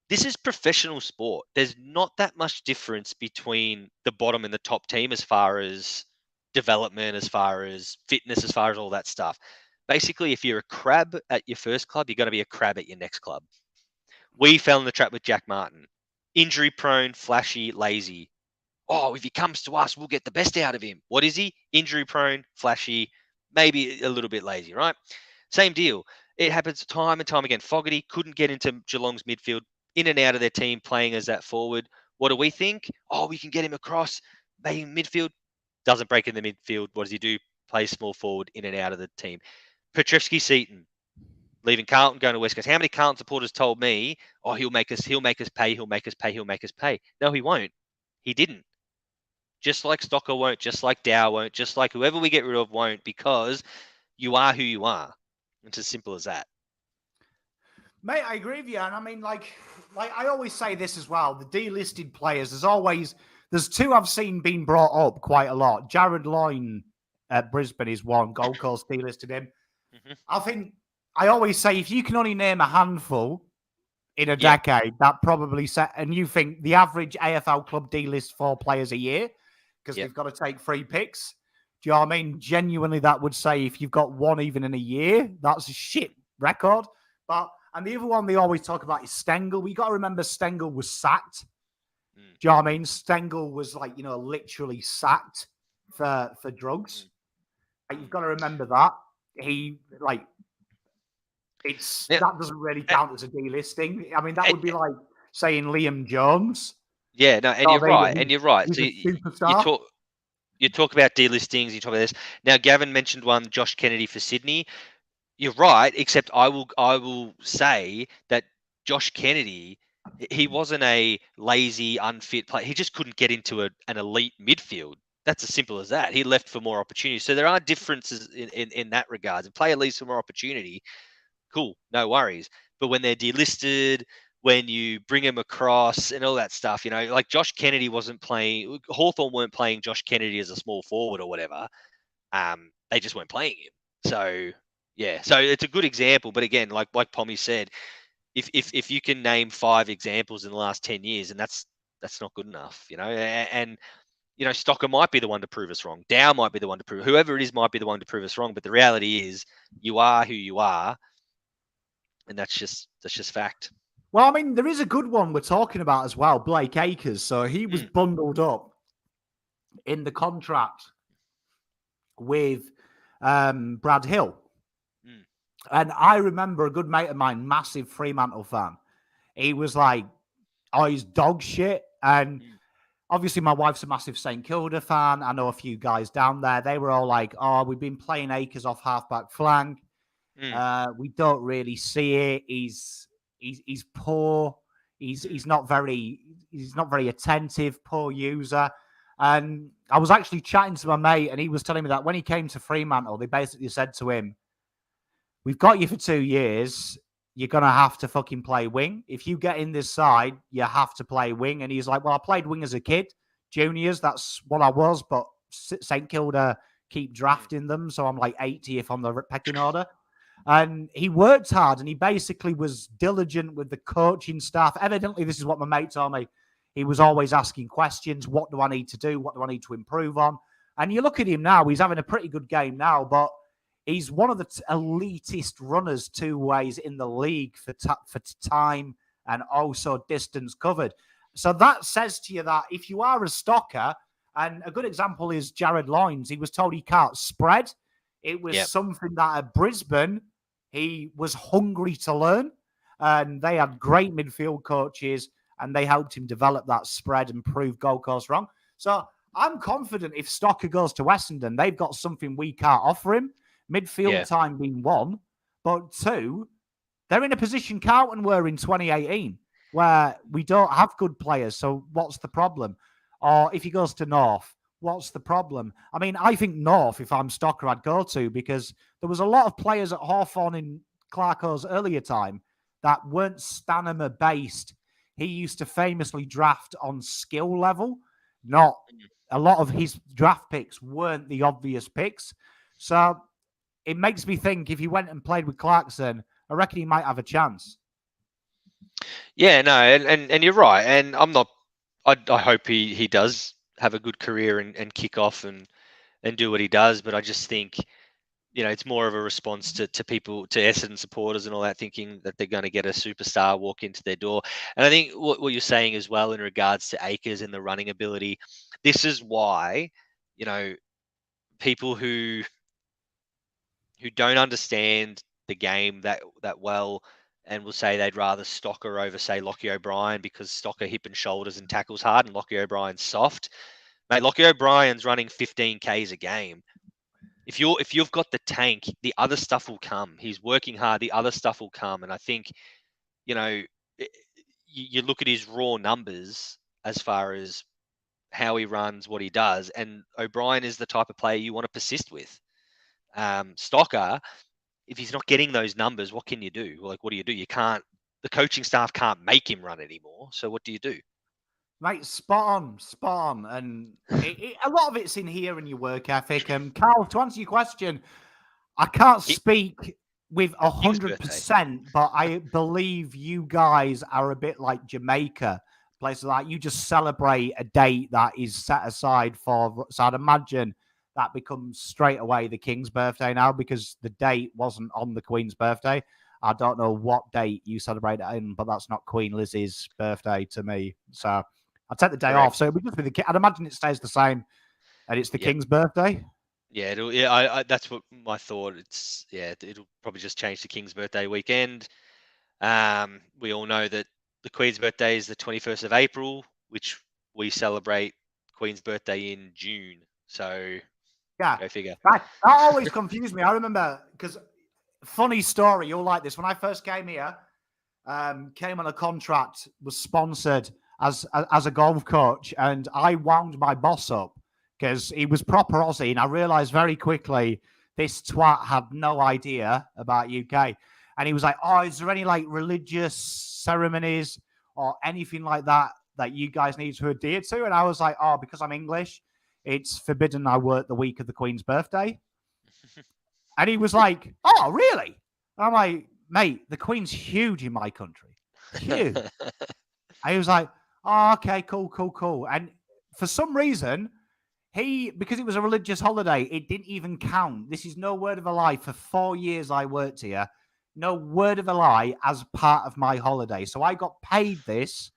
This is professional sport. There's not that much difference between the bottom and the top team as far as development, as far as fitness, as far as all that stuff. Basically, if you're a crab at your first club, you're going to be a crab at your next club. We fell in the trap with Jack Martin. Injury prone, flashy, lazy. Oh, if he comes to us, we'll get the best out of him. What is he? Injury prone, flashy, maybe a little bit lazy, right? Same deal. It happens time and time again. Fogarty couldn't get into Geelong's midfield, in and out of their team, playing as that forward. What do we think? Oh, we can get him across, maybe midfield. Doesn't break in the midfield. What does he do? Plays small forward, in and out of the team. Petrevski-Seton, leaving Carlton, going to West Coast. How many Carlton supporters told me, oh, he'll make us pay. No, he won't. He didn't. Just like Stocker won't, just like Dow won't, just like whoever we get rid of won't, because you are who you are. It's as simple as that. Mate, I agree with you. And I mean, like I always say this as well, the delisted players, there's two I've seen being brought up quite a lot. Jared Loyne at Brisbane is one. Gold Coast delisted him. Mm-hmm. I always say, if you can only name a handful in a decade, that probably set, and you think the average AFL club delists 4 players a year because they've got to take 3 picks. Do you know what I mean? Genuinely, that would say if you've got 1 even in a year, that's a shit record. But And the other one they always talk about is Stengel. We got to remember Stengel was sacked. Do you know what I mean? Stengel was like, literally sacked for drugs. Like, you've got to remember that. That doesn't really count as a delisting. I mean, that would be like saying Liam Jones. Yeah, no, and you're right. So you talk about delistings, you talk about this. Now, Gavin mentioned one, Josh Kennedy for Sydney. You're right, except I will say that Josh Kennedy, he wasn't a lazy, unfit player. He just couldn't get into an elite midfield. That's as simple as that. He left for more opportunity. So there are differences in that regard. A player leaves for more opportunity. Cool, no worries. But when they're delisted, when you bring him across and all that stuff, like Josh Kennedy wasn't playing, Hawthorn weren't playing Josh Kennedy as a small forward or whatever. They just weren't playing him. So yeah, so it's a good example. But again, like Pommy said, if you can name 5 examples in the last 10 years, and that's not good enough, and Stocker might be the one to prove us wrong. Dow might be the one to prove, whoever it is might be the one to prove us wrong. But the reality is you are who you are. And that's just fact. Well, I mean, there is a good one we're talking about as well, Blake Acres. So he was bundled up in the contract with Brad Hill. And I remember a good mate of mine, massive Fremantle fan. He was like, oh, he's dog shit. And obviously my wife's a massive St Kilda fan. I know a few guys down there. They were all like, oh, we've been playing Acres off halfback flank. We don't really see it. He's poor. He's not very attentive. Poor user. And I was actually chatting to my mate, and he was telling me that when he came to Fremantle, they basically said to him, "We've got you for 2 years. You're gonna have to fucking play wing. If you get in this side, you have to play wing." And he's like, "Well, I played wing as a kid, juniors. That's what I was. But St Kilda keep drafting them, so I'm like 80th on the pecking order." And he worked hard, and he basically was diligent with the coaching staff. Evidently, this is what my mate told me. He was always asking questions. What do I need to do? What do I need to improve on? And you look at him now, he's having a pretty good game now, but he's one of the elitist runners 2 ways in the league for time and also distance covered. So that says to you that if you are a stocker, and a good example is Jared Loynes, he was told he can't spread. It was something that at Brisbane, he was hungry to learn. And they had great midfield coaches, and they helped him develop that spread and prove Gold Coast wrong. So I'm confident if Stocker goes to Essendon, they've got something we can't offer him. Midfield time being 1. But 2, they're in a position Carlton were in 2018, where we don't have good players. So what's the problem? Or if he goes to North, what's the problem? I mean, I think North, if I'm Stocker, I'd go to, because there was a lot of players at Hawthorn in Clarko's earlier time that weren't Stanima based. He used to famously draft on skill level. Not a lot of his draft picks weren't the obvious picks. So it makes me think if he went and played with Clarkson, I reckon he might have a chance. Yeah, no, and you're right. And I hope he does have a good career and kick off and do what he does. But I just think, it's more of a response to people, to Essendon supporters and all that, thinking that they're going to get a superstar walk into their door. And I think what you're saying as well in regards to Acres and the running ability, this is why, people who don't understand the game that well and will say they'd rather Stocker over, say, Lockie O'Brien, because Stocker hip and shoulders and tackles hard and Lockie O'Brien's soft. Mate, Lockie O'Brien's running 15 Ks a game. If you've got the tank, the other stuff will come. He's working hard, the other stuff will come. And I think, you look at his raw numbers as far as how he runs, what he does, and O'Brien is the type of player you want to persist with. Stocker, if he's not getting those numbers, what can you do? Like, what do? You can't, the coaching staff can't make him run anymore. So what do you do? Mate, spot on. And a lot of it's in here in your work ethic. Carl, to answer your question, I can't speak with 100%, but I believe you guys are a bit like Jamaica. Places like you just celebrate a date that is set aside for, so I'd imagine that becomes straight away the King's birthday now, because the date wasn't on the Queen's birthday. I don't know what date you celebrate it in, but that's not Queen Lizzie's birthday to me. So I'll take the day off. So it would just be the king. I'd imagine it stays the same, and it's the king's birthday. Yeah, I that's what my thought. It'll probably just change to King's birthday weekend. We all know that the Queen's birthday is the 21st of April, which we celebrate Queen's birthday in June. So yeah, go figure. That always confused me. I remember because funny story. You'll like this. When I first came here, came on a contract, was sponsored as a golf coach, and I wound my boss up because he was proper Aussie, and I realised very quickly this twat had no idea about UK. And he was like, "Oh, is there any like religious ceremonies or anything like that you guys need to adhere to?" And I was like, "Oh, because I'm English, it's forbidden I work the week of the Queen's birthday." And he was like, "Oh, really?" And I'm like, "Mate, the Queen's huge in my country. Huge." And he was like, "Oh, okay, cool. And for some reason, because it was a religious holiday, it didn't even count. This is no word of a lie. For 4 years I worked here, no word of a lie as part of my holiday. So I got paid this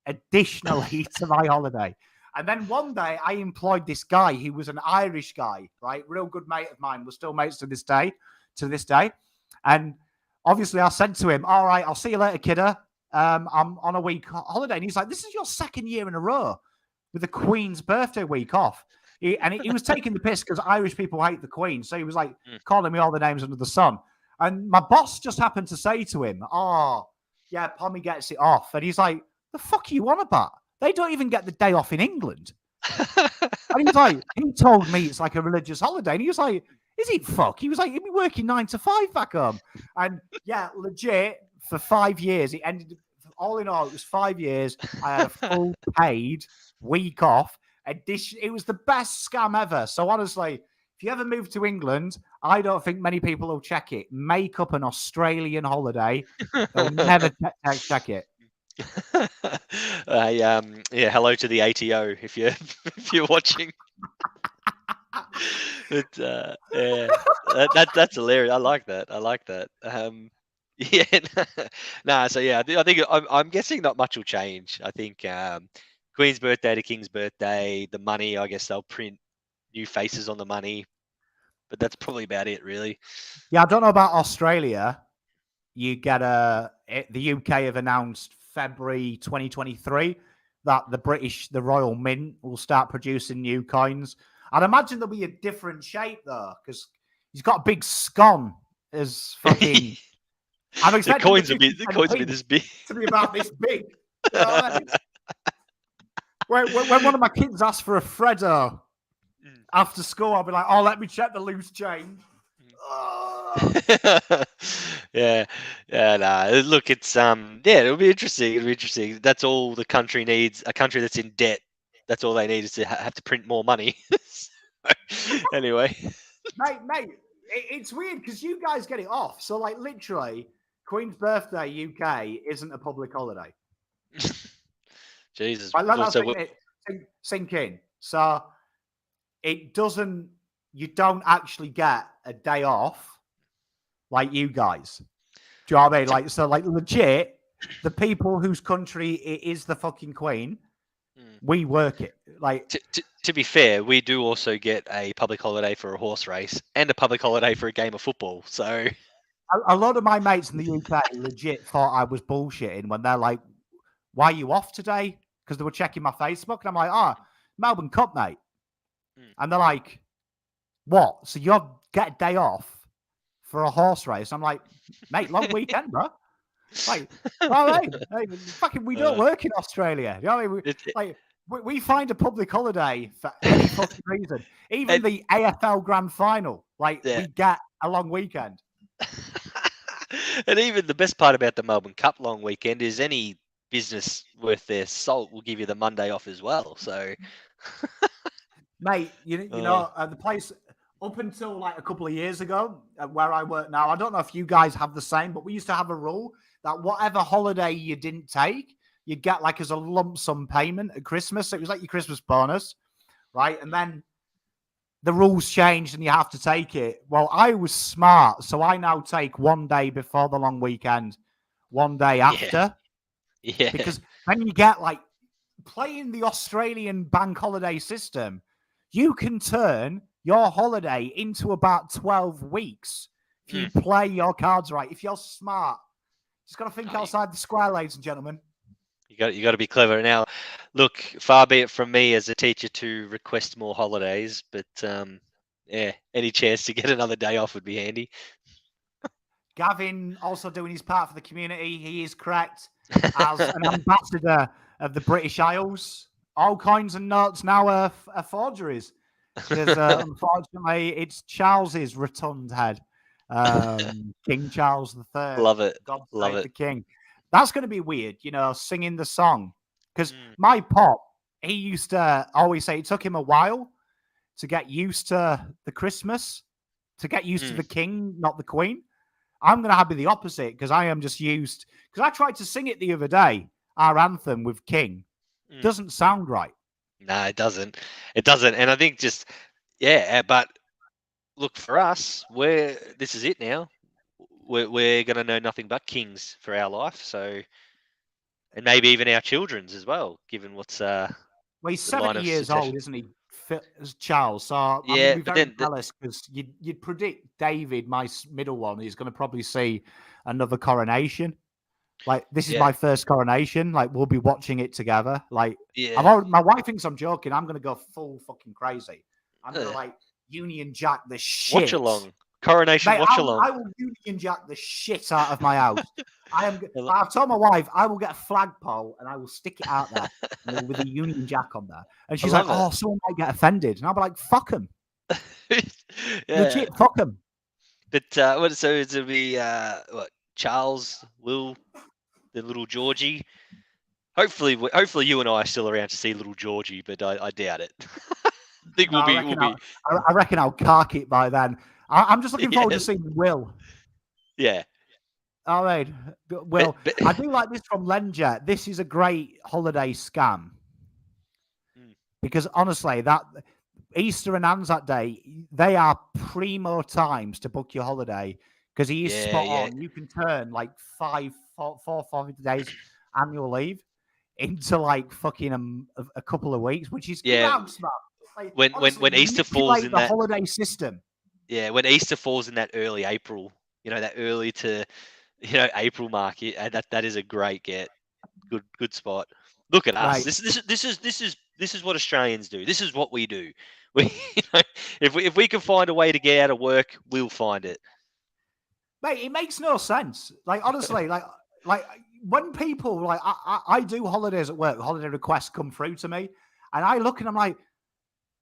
additionally to my holiday. And then one day I employed this guy. He was an Irish guy, right? Real good mate of mine. We're still mates to this day. And obviously I said to him, "All right, I'll see you later, kidder. I'm on a week holiday." And he's like, "This is your second year in a row with the Queen's birthday week off." He was taking the piss because Irish people hate the Queen. So he was like calling me all the names under the sun. And my boss just happened to say to him, "Oh, yeah, Pommy gets it off." And he's like, "The fuck are you on about? They don't even get the day off in England." And he was like, he told me it's like a religious holiday. And he was like, "Is it fuck?" He was like, "He'd be working 9 to 5 back home." And yeah, legit, for 5 years, it ended, all in all, it was 5 years. I had a full paid week off. It was the best scam ever. So honestly, if you ever move to England, I don't think many people will check it. Make up an Australian holiday. They'll never check it. Hello to the ATO if you're watching. That's hilarious. I like that. I think I'm guessing not much will change. I think Queen's birthday to King's birthday, the money, I guess they'll print new faces on the money, but that's probably about it, really. Yeah, I don't know about Australia. You get the UK have announced February 2023 that the Royal Mint will start producing new coins. I'd imagine there'll be a different shape though, because he's got a big scone as fucking. I'm expecting the coins will be this big. To be about this big. You know what I mean? When one of my kids asks for a Freddo after school, I'll be like, "Oh, let me check the loose change." Look, it's it'll be interesting. That's all the country needs. A country that's in debt, that's all they need, is to have to print more money. Anyway, mate, it's weird because you guys get it off. So like literally, Queen's birthday UK isn't a public holiday. Jesus, sink in. So it doesn't. You don't actually get a day off like you guys. Do you know what I mean? Like, so like legit, the people whose country it is the fucking Queen, we work it. Like, to be fair, we do also get a public holiday for a horse race and a public holiday for a game of football. So a lot of my mates in the UK legit thought I was bullshitting when they're like, "Why are you off today?" Because they were checking my Facebook, and I'm like, "Oh, Melbourne Cup, mate." And they're like, "What? So you get a day off for a horse race?" I'm like, "Mate, long weekend, bro." Like, fucking, we don't work in Australia. You know what I mean? We find a public holiday for any fucking reason. Even the AFL Grand Final, we get a long weekend. And even the best part about the Melbourne Cup long weekend is any business worth their salt will give you the Monday off as well. So, mate, you know the place up until like a couple of years ago, where I work now, I don't know if you guys have the same, but we used to have a rule that whatever holiday you didn't take, you'd get like as a lump sum payment at Christmas. So it was like your Christmas bonus, right? And then the rules changed and you have to take it. Well, I was smart, so I now take 1 day before the long weekend, 1 day after. Yeah. Because when you get like playing the Australian bank holiday system, you can turn your holiday into about 12 weeks if you play your cards right. If you're smart, just got to think outside the square, ladies and gentlemen. You got to be clever. Now, look, far be it from me as a teacher to request more holidays, but yeah, any chance to get another day off would be handy. Gavin also doing his part for the community. He is correct. As an ambassador of the British Isles, all coins and notes now are forgeries. Because unfortunately, it's Charles's rotund head. King Charles III. Love it. God Love save it. the king. That's going to be weird, singing the song. Because my pop, he used to always say it took him a while to get used to the Christmas, to get used to the king, not the queen. I'm going to have the opposite because I am just used. Because I tried to sing it the other day, our anthem with King. Doesn't sound right. No, it doesn't. It doesn't. And I think just, but look, for us, this is it now. We're going to know nothing but kings for our life. So, and maybe even our children's as well, given what's well, he's 70 years old, isn't he, Charles? So I'm going to be very jealous because you'd predict David, my middle one, is going to probably see another coronation. Like, this is my first coronation. Like, we'll be watching it together. Like, my wife thinks I'm joking. I'm going to go full fucking crazy. I'm going to, like, Union Jack the shit. Watch along. Coronation watch along. I will Union Jack the shit out of my house. I've told my wife I will get a flagpole and I will stick it out there with a Union Jack on there. And she's like, "Oh, someone might get offended," and I'll be like, "Fuck them." Legit, fuck them. But so it'll be Charles, Will, the little Georgie. Hopefully you and I are still around to see little Georgie, but I doubt it. I reckon I'll cark it by then. I'm just looking forward to seeing Will. Yeah. All right. Will, I do like this from LyndenH. This is a great holiday scam. Because honestly, that Easter and Anzac Day, they are primo times to book your holiday. Because he is spot on. You can turn like 5 days annual leave into like fucking a couple of weeks, which is smart. Like, when Easter falls in the holiday system. Yeah, when Easter falls in that early April, that early to April market, that is a great get. Good spot. Look at us. This is what Australians do. This is what we do. If we can find a way to get out of work, we'll find it. Mate, it makes no sense. Like, honestly, like when people I do holidays at work, holiday requests come through to me, and I look and I'm like,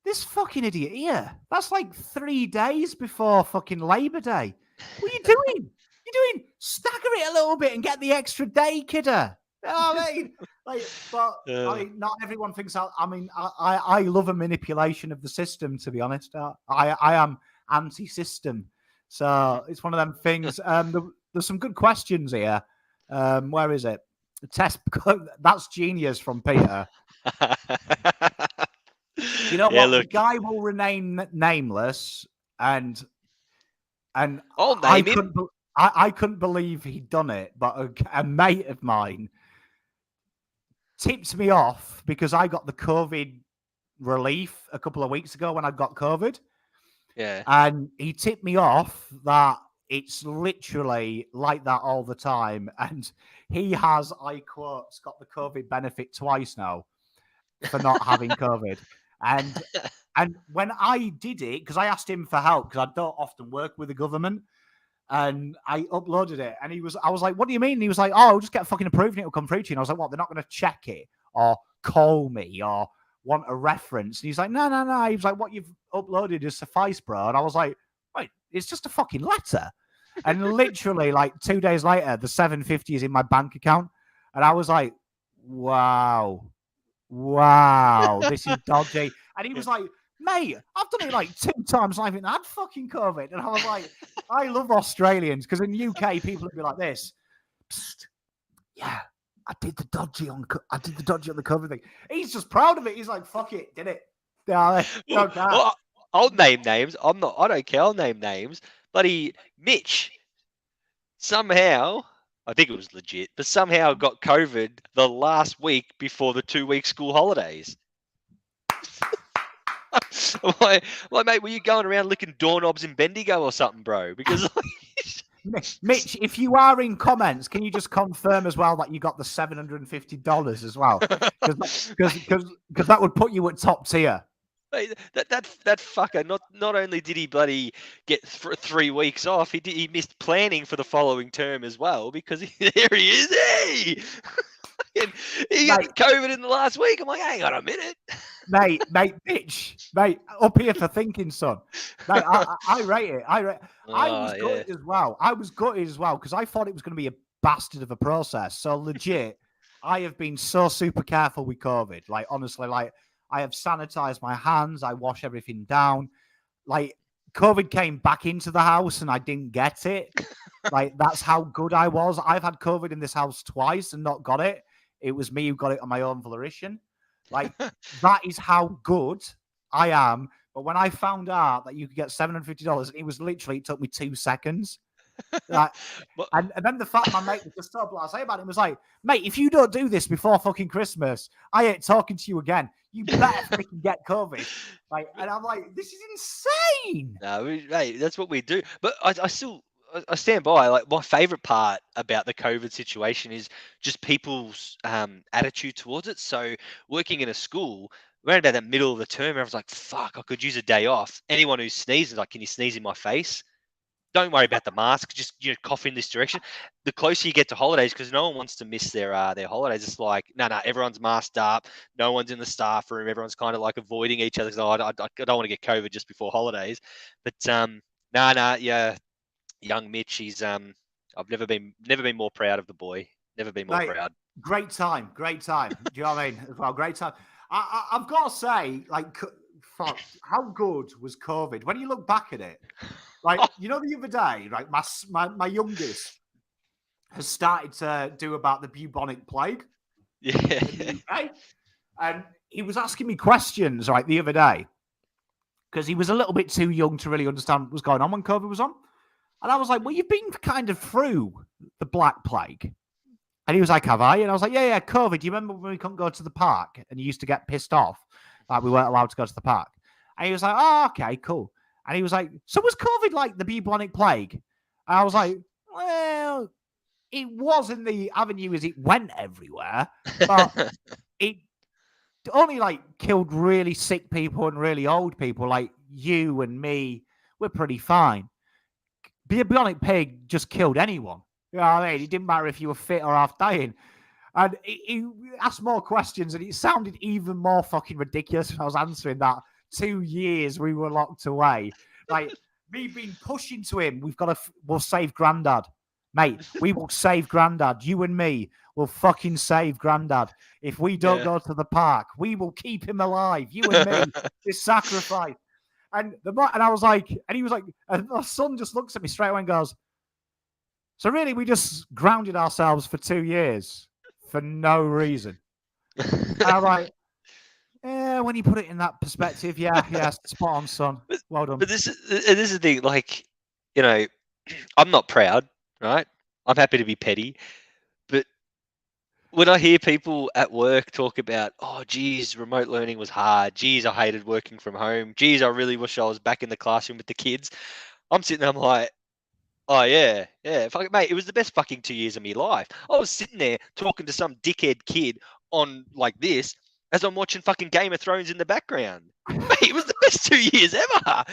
this fucking idiot here. That's like 3 days before fucking Labor Day. What are you doing? You're doing stagger it a little bit and get the extra day, kidder. You know what I mean? Not everyone thinks that. I mean, I love a manipulation of the system, to be honest. I am anti-system. So it's one of them things. There's some good questions here. Where is it? That's genius from Peter. You know what? Look. The guy will remain nameless, and I couldn't believe he'd done it. But a mate of mine tipped me off because I got the COVID relief a couple of weeks ago when I got COVID. Yeah, and he tipped me off that it's literally like that all the time, and he has, I quote, got the COVID benefit twice now for not having COVID. And when I did it, because I asked him for help, because I don't often work with the government, and I uploaded it, and I was like, what do you mean? And he was like, oh, I'll just get fucking approved and it'll come through to you. And I was like, what? They're not going to check it or call me or want a reference? And he's like, no. He was like, what you've uploaded is suffice, bro. And I was like, wait, it's just a fucking letter. And literally, like 2 days later, the 750 is in my bank account. And I was like, wow, this is dodgy. And he was like, mate, I've done it like 2 times and I haven't had fucking COVID. And I was like, I love Australians, because in the UK, people would be like this. Psst, yeah, I did the dodgy on the COVID thing. He's just proud of it. He's like, fuck it, did it. Yeah, I'll name names. I don't care. I'll name names. Bloody Mitch somehow, I think it was legit, but somehow got COVID the last week before the 2-week school holidays. Like, mate, were you going around licking doorknobs in Bendigo or something, bro? Because Mitch, if you are in comments, can you just confirm as well that you got the $750 as well? Because that would put you at top tier. Mate, that fucker. Not only did he bloody get 3 weeks off, he missed planning for the following term as well because there he is. Hey, he got COVID in the last week. I'm like, hang on a minute, mate, Mitch, up here for thinking, son. Mate, I rate it. I was gutted as well. I was gutted as well because I thought it was going to be a bastard of a process. So legit, I have been so super careful with COVID. Like honestly, like. I have sanitized my hands. I wash everything down. Like COVID came back into the house and I didn't get it. Like that's how good I was. I've had COVID in this house twice and not got it. It was me who got it on my own volition. Like that is how good I am. But when I found out that you could get $750, it took me 2 seconds. Like, and then the fact my mate was just so blasé about it was like, mate, if you don't do this before fucking Christmas, I ain't talking to you again. You better freaking get COVID. Like, and I'm like, this is insane. No, mate, that's what we do. But I still stand by. Like my favorite part about the COVID situation is just people's attitude towards it. So working in a school, around about the middle of the term, everyone's like, fuck, I could use a day off. Anyone who sneezes, like, can you sneeze in my face? Don't worry about the mask. Just cough in this direction. The closer you get to holidays, because no one wants to miss their holidays. It's like no, everyone's masked up. No one's in the staff room. Everyone's kind of like avoiding each other. I don't want to get COVID just before holidays. But yeah, young Mitch. He's I've never been more proud of the boy. Never been more proud. Great time. Do you know what I mean? Well, great time. I've got to say, like, fuck, how good was COVID? When you look back at it. Like, you know, the other day, right, my youngest has started to do about the bubonic plague. Yeah. Right? And he was asking me questions, right, the other day, because he was a little bit too young to really understand what was going on when COVID was on. And I was like, well, you've been kind of through the Black Plague. And he was like, have I? And I was like, yeah, COVID. Do you remember when we couldn't go to the park and you used to get pissed off? Like, we weren't allowed to go to the park. And he was like, oh, okay, cool. And he was like, so was COVID like the bubonic plague? And I was like, well, it was in the avenue as it went everywhere, but it only like killed really sick people and really old people like you and me. We're pretty fine. Bubonic plague just killed anyone. You know what I mean? It didn't matter if you were fit or half dying. And he asked more questions and it sounded even more fucking ridiculous when I was answering that. 2 years we were locked away. Like me being pushing to him, we'll save Grandad. Mate, we will save Grandad. You and me will fucking save Grandad. If we don't go to the park, we will keep him alive. You and me, this sacrifice. And I was like, and he was like, and my son just looks at me straight away and goes, so really we just grounded ourselves for 2 years for no reason. And I'm like, yeah, when you put it in that perspective, yeah, spot on, son. Well done. But this is the thing, like, you know, I'm not proud, right? I'm happy to be petty. But when I hear people at work talk about, oh, geez, remote learning was hard. Geez, I hated working from home. Geez, I really wish I was back in the classroom with the kids. I'm sitting there, I'm like, oh, yeah. Fuck, mate, it was the best fucking 2 years of my life. I was sitting there talking to some dickhead kid on like this, as I'm watching fucking Game of Thrones in the background. Mate, it was the best 2 years ever.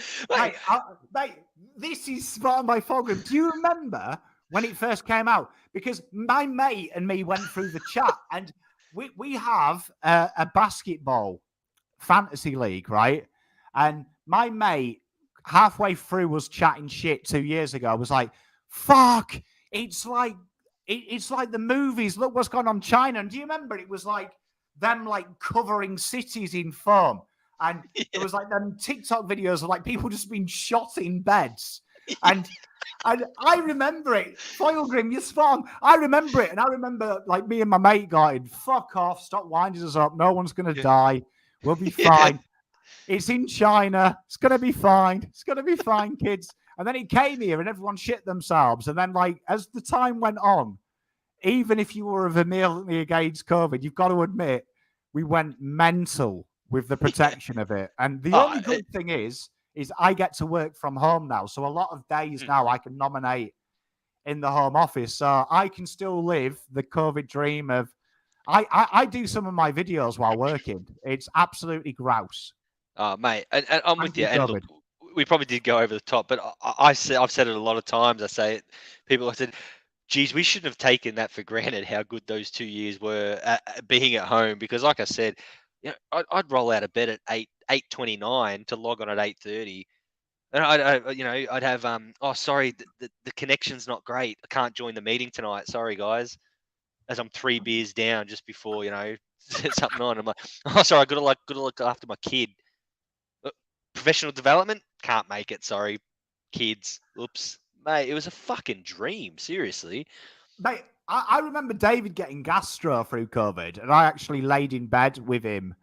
Mate, this is spot on my program. Do you remember when it first came out? Because my mate and me went through the chat and we have a basketball fantasy league, right? And my mate, halfway through, was chatting shit 2 years ago. Was like, fuck, it's like the movies. Look what's going on in China. And do you remember it was like them like covering cities in foam, and it was like them TikTok videos of like people just being shot in beds, and I remember it. Foilgrim, you're spot on. I remember it, and I remember like me and my mate going, "Fuck off! Stop winding us up. No one's gonna die. We'll be fine." It's in China. It's going to be fine. It's going to be fine, kids. And then it came here and everyone shit themselves. And then, like, as the time went on, even if you were vehemently against COVID, you've got to admit, we went mental with the protection of it. And the only good thing is I get to work from home now. So a lot of days now I can nominate in the home office. So I can still live the COVID dream of, I do some of my videos while working. It's absolutely grouse. Oh, mate, and I'm with you. And look, we probably did go over the top, but I've said it a lot of times. I say it. People have said, geez, we shouldn't have taken that for granted, how good those 2 years were at being at home. Because like I said, you know, I'd roll out of bed at 8:29 to log on at 8:30. And I'd have, sorry, the connection's not great. I can't join the meeting tonight. Sorry, guys. As I'm 3 beers down just before, something on. I'm like, oh, sorry, I got to look after my kid. Professional development, can't make it. Sorry, kids. Oops, mate. It was a fucking dream. Seriously, mate. I remember David getting gastro through COVID, and I actually laid in bed with him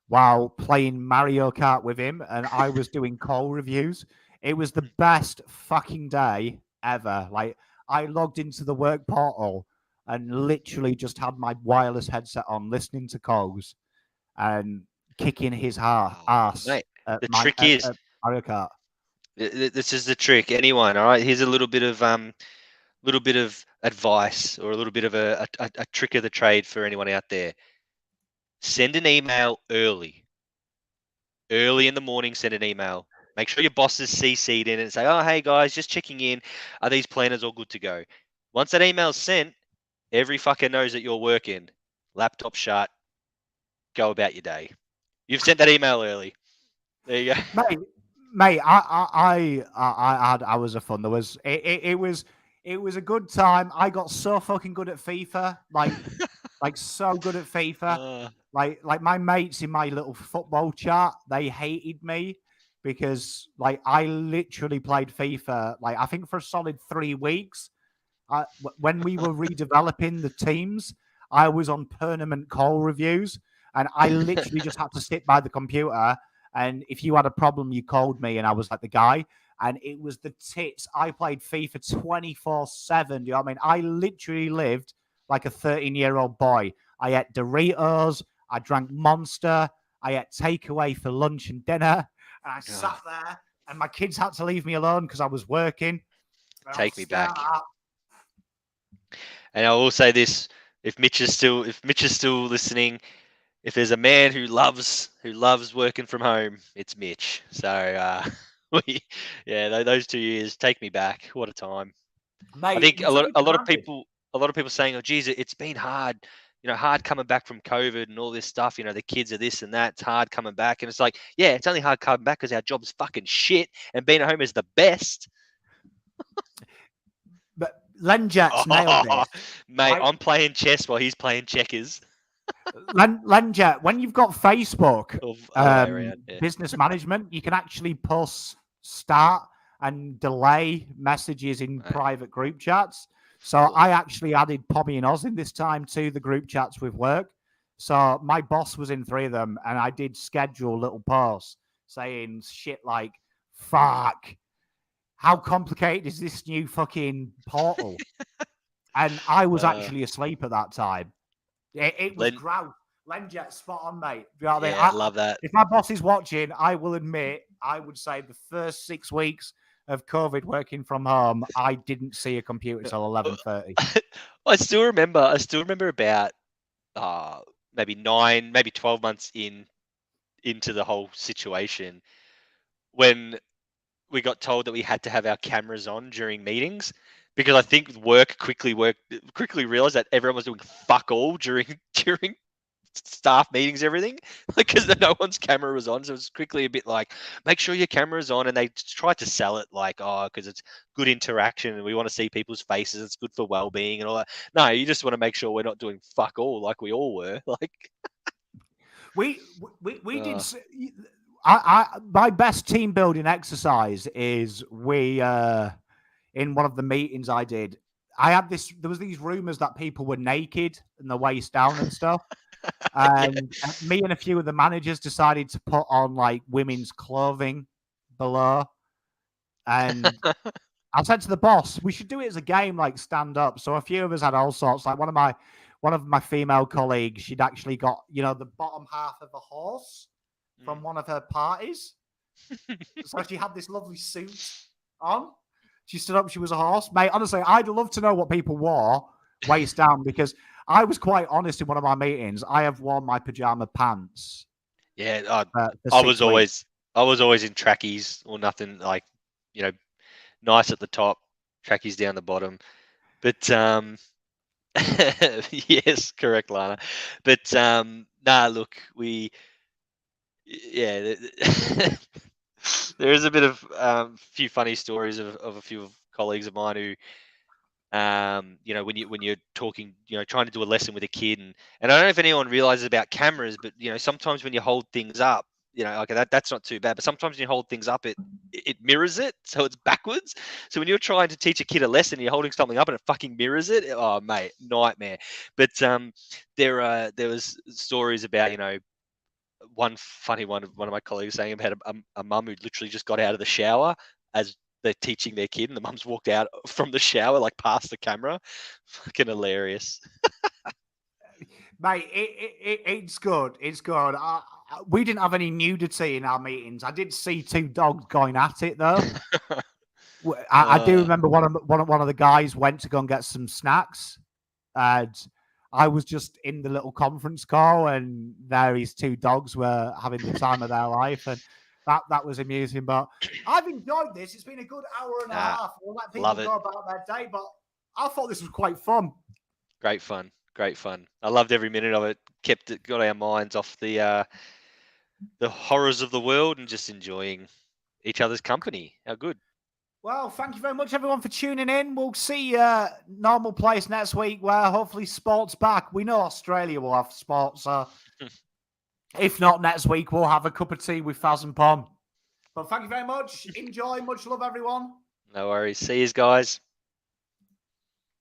while playing Mario Kart with him, and I was doing call reviews. It was the best fucking day ever. Like, I logged into the work portal and literally just had my wireless headset on, listening to calls and kicking his ass. Mate, the trick is Mario Kart. This is the trick. Anyone, all right? Here's a little bit of advice, or a little bit of a trick of the trade for anyone out there. Send an email early in the morning. Send an email. Make sure your boss is CC'd in it and say, oh, hey guys, just checking in. Are these planners all good to go? Once that email's sent, every fucker knows that you're working. Laptop shut. Go about your day. You've sent that email early. There you go, mate. I was a fun. It was a good time. I got so fucking good at FIFA, like so good at FIFA. Like my mates in my little football chat, they hated me because like I literally played FIFA like I think for a solid 3 weeks. When we were redeveloping the teams, I was on permanent call reviews. And I literally just had to sit by the computer. And if you had a problem, you called me and I was like the guy. And it was the tits. I played FIFA 24/7. You know what I mean? I literally lived like a 13-year-old boy. I ate Doritos. I drank Monster. I ate takeaway for lunch and dinner. And I sat there and my kids had to leave me alone because I was working. Take me back. And I will say this, if Mitch is still listening, if there's a man who loves working from home, it's Mitch. So those 2 years take me back. What a time. Mate, I think a lot of people saying, oh geez, it's been hard, hard coming back from COVID and all this stuff. The kids are this and that. It's hard coming back. And it's like, yeah, it's only hard coming back because our job's fucking shit and being at home is the best. But LyndenH nailed it. Mate, I'm playing chess while he's playing checkers. LyndenH, when you've got Facebook business management, you can actually start and delay messages in private group chats. So I actually added Pommy and Oz in this time to the group chats with work. So my boss was in 3 of them, and I did schedule little posts saying shit like, fuck, how complicated is this new fucking portal? And I was actually asleep at that time. It was grouse. LyndenH, spot on, mate. You know what I mean? I love that. If my boss is watching, I will admit, I would say the first 6 weeks of COVID working from home, I didn't see a computer till 11:30. I still remember about maybe 12 months into the whole situation when we got told that we had to have our cameras on during meetings, because I think work quickly realized that everyone was doing fuck all during staff meetings, everything, because no one's camera was on. So it was quickly a bit like, make sure your camera's on. And they tried to sell it like, because it's good interaction and we want to see people's faces. It's good for well-being and all that. No, you just want to make sure we're not doing fuck all like we all were. Like we did. My best team building exercise is in one of the meetings I did, there was these rumors that people were naked and the waist down and stuff. And me and a few of the managers decided to put on like women's clothing below. And I said to the boss, we should do it as a game, like stand up. So a few of us had all sorts. Like one of my female colleagues, she'd actually got, the bottom half of a horse from one of her parties. So she had this lovely suit on. She stood up, she was a horse. Mate, honestly, I'd love to know what people wore waist down, because I was quite honest in one of my meetings. I have worn my pajama pants. Yeah, I was always in trackies or nothing, like, nice at the top, trackies down the bottom. But yes, correct, Lana. But look, there is a bit of few funny stories of a few colleagues of mine who, when you're talking, trying to do a lesson with a kid, and I don't know if anyone realizes about cameras, but sometimes when you hold things up, okay, that's not too bad, but sometimes when you hold things up, it mirrors it, so it's backwards. So when you're trying to teach a kid a lesson, and you're holding something up and it fucking mirrors it. Oh mate, nightmare. But there was stories about, one funny one of my colleagues saying about a mum who literally just got out of the shower as they're teaching their kid, and the mum's walked out from the shower, like past the camera. Fucking hilarious. Mate, it's good. It's good. We didn't have any nudity in our meetings. I did see two dogs going at it though. I do remember one of the guys went to go and get some snacks, and I was just in the little conference call, and there his two dogs were having the time of their life, and that was amusing. But I've enjoyed this. It's been a good hour and a half. We'll let people go about their day, but I thought this was quite fun. Great fun. I loved every minute of it. Got our minds off the horrors of the world and just enjoying each other's company. How good. Well, thank you very much, everyone, for tuning in. We'll see normal place next week, where hopefully sport's back. We know Australia will have sports, so if not next week, we'll have a cup of tea with Fazz and Pom. But thank you very much. Enjoy. Much love, everyone. No worries. See you guys.